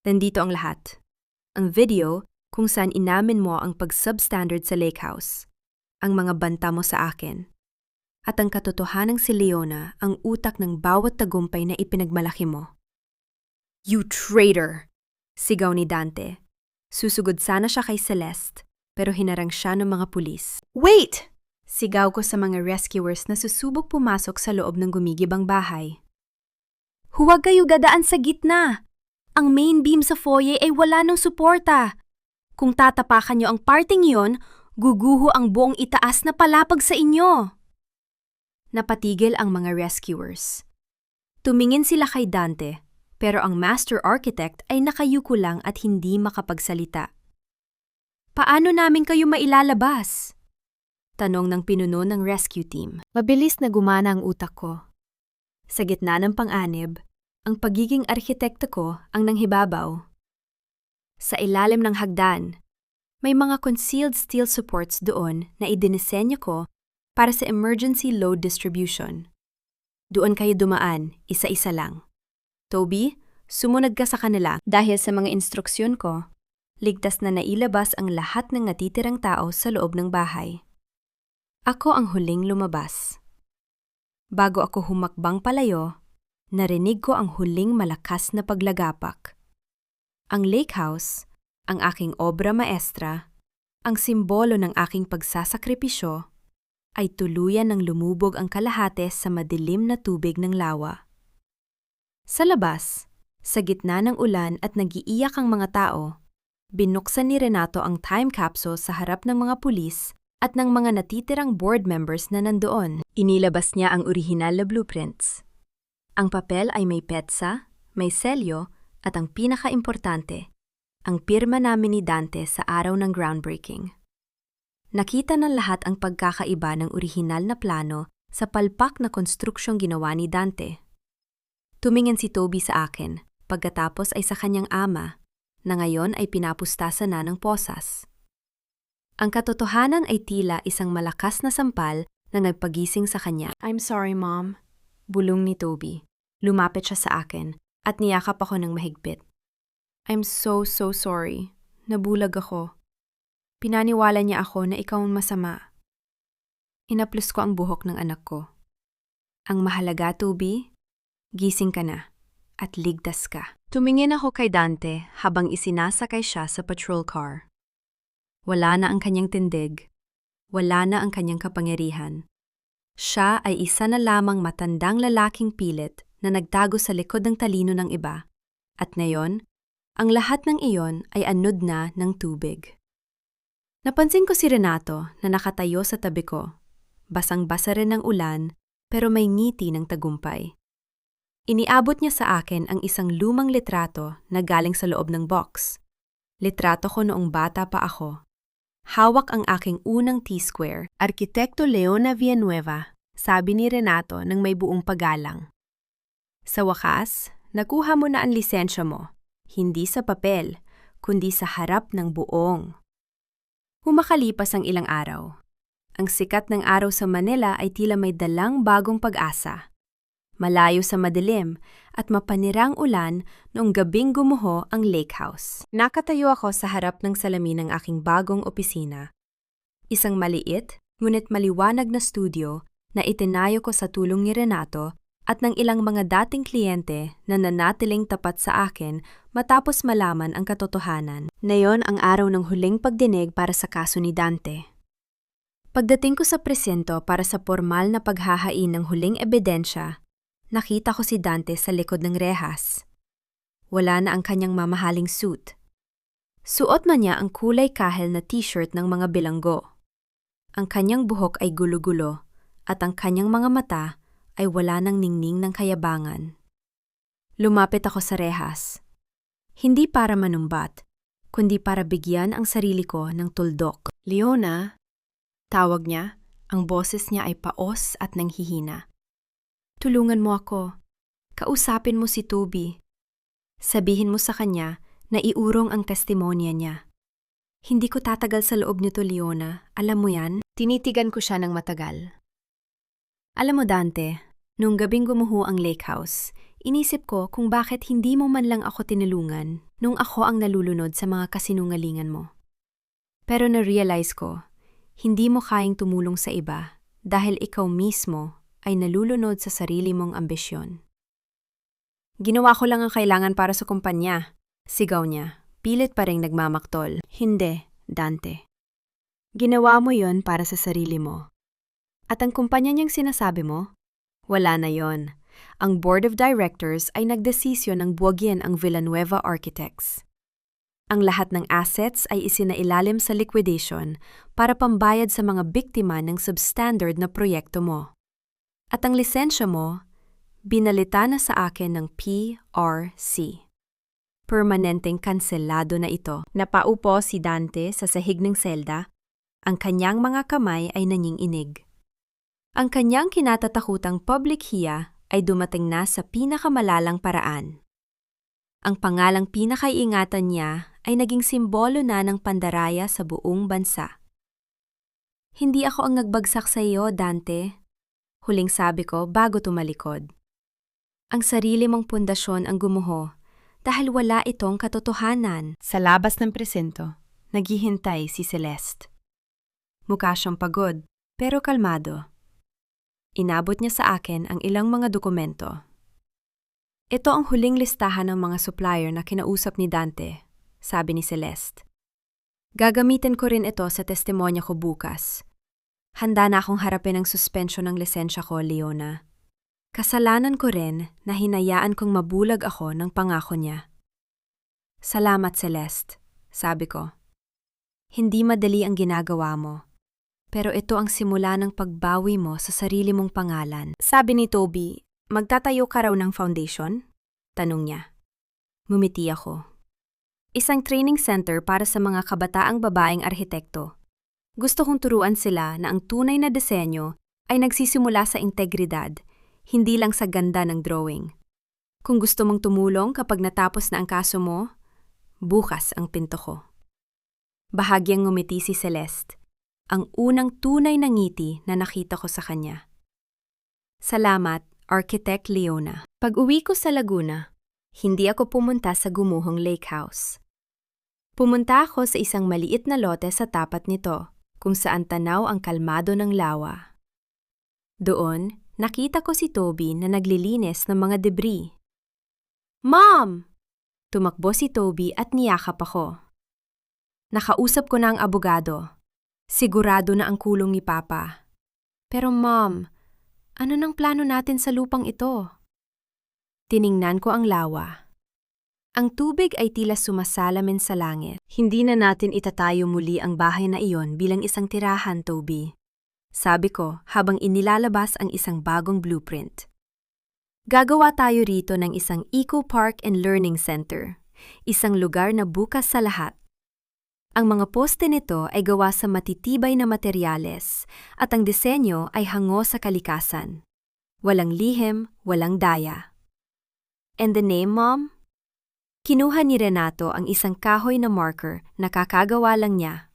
Nandito ang lahat. Ang video kung saan inamin mo ang pag-substandard sa lake house, ang mga banta mo sa akin, at ang katotohanang si Leona ang utak ng bawat tagumpay na ipinagmalaki mo. You traitor! Sigaw ni Dante. Susugod sana siya kay Celeste, pero hinarang siya ng mga pulis. Wait! Sigaw ko sa mga rescuers na susubok pumasok sa loob ng gumigibang bahay. Huwag kayo gadaan sa gitna! Ang main beam sa foyer ay wala ng suporta. Kung tatapakan niyo ang parting yon, guguho ang buong itaas na palapag sa inyo. Napatigil ang mga rescuers. Tumingin sila kay Dante, pero ang master architect ay nakayuko lang at hindi makapagsalita. Paano namin kayo mailalabas? Tanong ng pinuno ng rescue team. Mabilis na gumana ang utak ko. Sa gitna ng pang-anib, ang pagiging arkitekto ko ang nanghibabaw. Sa ilalim ng hagdan, may mga concealed steel supports doon na idinisenyo ko para sa emergency load distribution. Doon kayo dumaan, isa-isa lang. Toby, sumunod ka sa kanila. Dahil sa mga instruksyon ko, ligtas na nailabas ang lahat ng natitirang tao sa loob ng bahay. Ako ang huling lumabas. Bago ako humakbang palayo, narinig ko ang huling malakas na paglagapak. Ang lake house, ang aking obra maestra, ang simbolo ng aking pagsasakripisyo, ay tuluyan ng lumubog ang kalahati sa madilim na tubig ng lawa. Sa labas, sa gitna ng ulan at nagiiyak ang mga tao, binuksan ni Renato ang time capsule sa harap ng mga pulis at ng mga natitirang board members na nandoon. Inilabas niya ang orihinal na blueprints. Ang papel ay may petsa, may selyo, at ang pinakaimportante, ang pirma namin ni Dante sa araw ng groundbreaking. Nakita ng lahat ang pagkakaiba ng orihinal na plano sa palpak na konstruksyong ginawa ni Dante. Tumingin si Toby sa akin, pagkatapos ay sa kanyang ama, na ngayon ay pinapustasan na ng posas. Ang katotohanan ay tila isang malakas na sampal na nagpagising sa kanya. I'm sorry, Mom. Bulong ni Toby. Lumapit siya sa akin at niyakap ako ng mahigpit. I'm so sorry. Nabulag ako. Pinaniwala niya ako na ikaw ang masama. Inaplos ko ang buhok ng anak ko. Ang mahalaga, Toby, gising ka na at ligtas ka. Tumingin ako kay Dante habang isinasakay siya sa patrol car. Wala na ang kanyang tindig. Wala na ang kanyang kapangyarihan. Siya ay isa na lamang matandang lalaking pilit na nagtago sa likod ng talino ng iba. At ngayon, ang lahat ng iyon ay anod na ng tubig. Napansin ko si Renato na nakatayo sa tabi ko. Basang-basa rin ng ulan, pero may ngiti ng tagumpay. Iniabot niya sa akin ang isang lumang litrato na galing sa loob ng box. Litrato ko noong bata pa ako. Hawak ang aking unang T-square. Arkitekto Leona Villanueva, sabi ni Renato nang may buong paggalang. Sa wakas, nakuha mo na ang lisensya mo. Hindi sa papel, kundi sa harap ng buong. Humakalipas ang ilang araw. Ang sikat ng araw sa Manila ay tila may dalang bagong pag-asa. Malayo sa madilim at mapanirang ulan noong gabing gumuho ang lake house. Nakatayo ako sa harap ng salamin ng aking bagong opisina. Isang maliit, ngunit maliwanag na studio na itinayo ko sa tulong ni Renato at ng ilang mga dating kliyente na nanatiling tapat sa akin matapos malaman ang katotohanan. Nayon ang araw ng huling pagdinig para sa kaso ni Dante. Pagdating ko sa presinto para sa formal na paghahain ng huling ebidensya, nakita ko si Dante sa likod ng rehas. Wala na ang kanyang mamahaling suit. Suot na niya ang kulay kahel na t-shirt ng mga bilanggo. Ang kanyang buhok ay gulo-gulo at ang kanyang mga mata ay wala nang ningning ng kayabangan. Lumapit ako sa rehas. Hindi para manumbat, kundi para bigyan ang sarili ko ng tuldok. Leona, tawag niya, ang boses niya ay paos at nanghihina. Tulungan mo ako. Kausapin mo si Toby. Sabihin mo sa kanya na iurong ang testimonya niya. Hindi ko tatagal sa loob nito, Leona. Alam mo yan? Tinitigan ko siya ng matagal. Alam mo, Dante, nung gabing gumuho ang lake house, inisip ko kung bakit hindi mo man lang ako tinulungan nung ako ang nalulunod sa mga kasinungalingan mo. Pero na-realize ko, hindi mo kayang tumulong sa iba dahil ikaw mismo ay nalulunod sa sarili mong ambisyon. Ginawa ko lang ang kailangan para sa kumpanya. Sigaw niya, pilit pa ring nagmamaktol. Hindi, Dante. Ginawa mo yon para sa sarili mo. At ang kumpanya niyang sinasabi mo? Wala na yon. Ang board of directors ay nagdesisyon ng buwagin ang Villanueva Architects. Ang lahat ng assets ay isinailalim sa liquidation para pambayad sa mga biktima ng substandard na proyekto mo. At ang lisensya mo, binalita na sa akin ng PRC. Permanenteng kanselado na ito. Napaupo si Dante sa sahig ng selda. Ang kanyang mga kamay ay nanginginig. Ang kanyang kinatatakutang public hiya ay dumating na sa pinakamalalang paraan. Ang pangalang pinakaiingatan niya ay naging simbolo na ng pandaraya sa buong bansa. Hindi ako ang nagbagsak sa iyo, Dante. Huling sabi ko bago tumalikod. Ang sarili mong pundasyon ang gumuho dahil wala itong katotohanan. Sa labas ng presinto, naghihintay si Celeste. Mukha siyang pagod, pero kalmado. Inabot niya sa akin ang ilang mga dokumento. Ito ang huling listahan ng mga supplier na kinausap ni Dante, sabi ni Celeste. Gagamitin ko rin ito sa testimonya ko bukas. Handa na akong harapin ang suspensyon ng lisensya ko, Leona. Kasalanan ko rin na hinayaan kong mabulag ako ng pangako niya. Salamat, Celeste, sabi ko. Hindi madali ang ginagawa mo, pero ito ang simula ng pagbawi mo sa sarili mong pangalan. Sabi ni Toby, magtatayo ka raw ng foundation? Tanong niya. Ngumiti ako. Isang training center para sa mga kabataang babaeng arhitekto. Gusto kong turuan sila na ang tunay na disenyo ay nagsisimula sa integridad, hindi lang sa ganda ng drawing. Kung gusto mong tumulong kapag natapos na ang kaso mo, bukas ang pinto ko. Bahagyang ngumiti si Celeste, ang unang tunay na ngiti na nakita ko sa kanya. Salamat, Architect Leona. Pag-uwi ko sa Laguna, hindi ako pumunta sa gumuhong lake house. Pumunta ako sa isang maliit na lote sa tapat nito, kung saan tanaw ang kalmado ng lawa. Doon, nakita ko si Toby na naglilinis ng mga debris. Mom! Tumakbo si Toby at niyakap ako. Nakausap ko na ang abogado. Sigurado na ang kulong ni Papa. Pero Mom, ano nang plano natin sa lupang ito? Tiningnan ko ang lawa. Ang tubig ay tila sumasalamin sa langit. Hindi na natin itatayo muli ang bahay na iyon bilang isang tirahan, Toby. Sabi ko habang inilalabas ang isang bagong blueprint. Gagawa tayo rito ng isang Eco Park and Learning Center, isang lugar na bukas sa lahat. Ang mga poste nito ay gawa sa matitibay na materyales at ang disenyo ay hango sa kalikasan. Walang lihim, walang daya. And the name, Mom? Kinuha ni Renato ang isang kahoy na marker na kakagawa lang niya.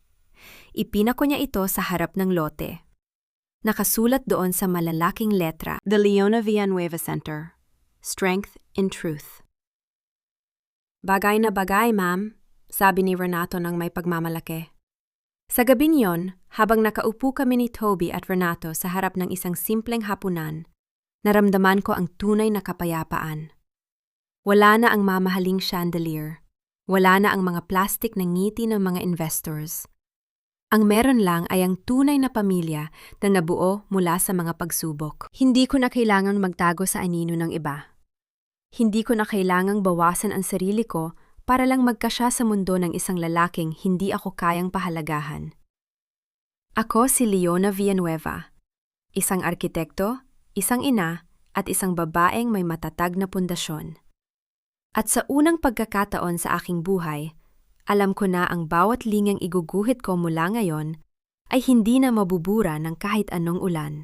Ipinako niya ito sa harap ng lote. Nakasulat doon sa malalaking letra, The Leona Villanueva Center. Strength in Truth. Bagay na bagay, Ma'am, sabi ni Renato ng may pagmamalaki. Sa gabing yon, habang nakaupo kami ni Toby at Renato sa harap ng isang simpleng hapunan, naramdaman ko ang tunay na kapayapaan. Wala na ang mamahaling chandelier. Wala na ang mga plastic na ngiti ng mga investors. Ang meron lang ay ang tunay na pamilya na nabuo mula sa mga pagsubok. Hindi ko na kailangang magtago sa anino ng iba. Hindi ko na kailangang bawasan ang sarili ko para lang magkasya sa mundo ng isang lalaking hindi ako kayang pahalagahan. Ako si Leona Villanueva, isang arkitekto, isang ina, at isang babaeng may matatag na pundasyon. At sa unang pagkakataon sa aking buhay, alam ko na ang bawat lingang iguguhit ko mula ngayon ay hindi na mabubura ng kahit anong ulan.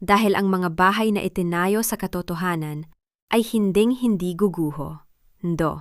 Dahil ang mga bahay na itinayo sa katotohanan ay hinding-hindi guguho. Ndo.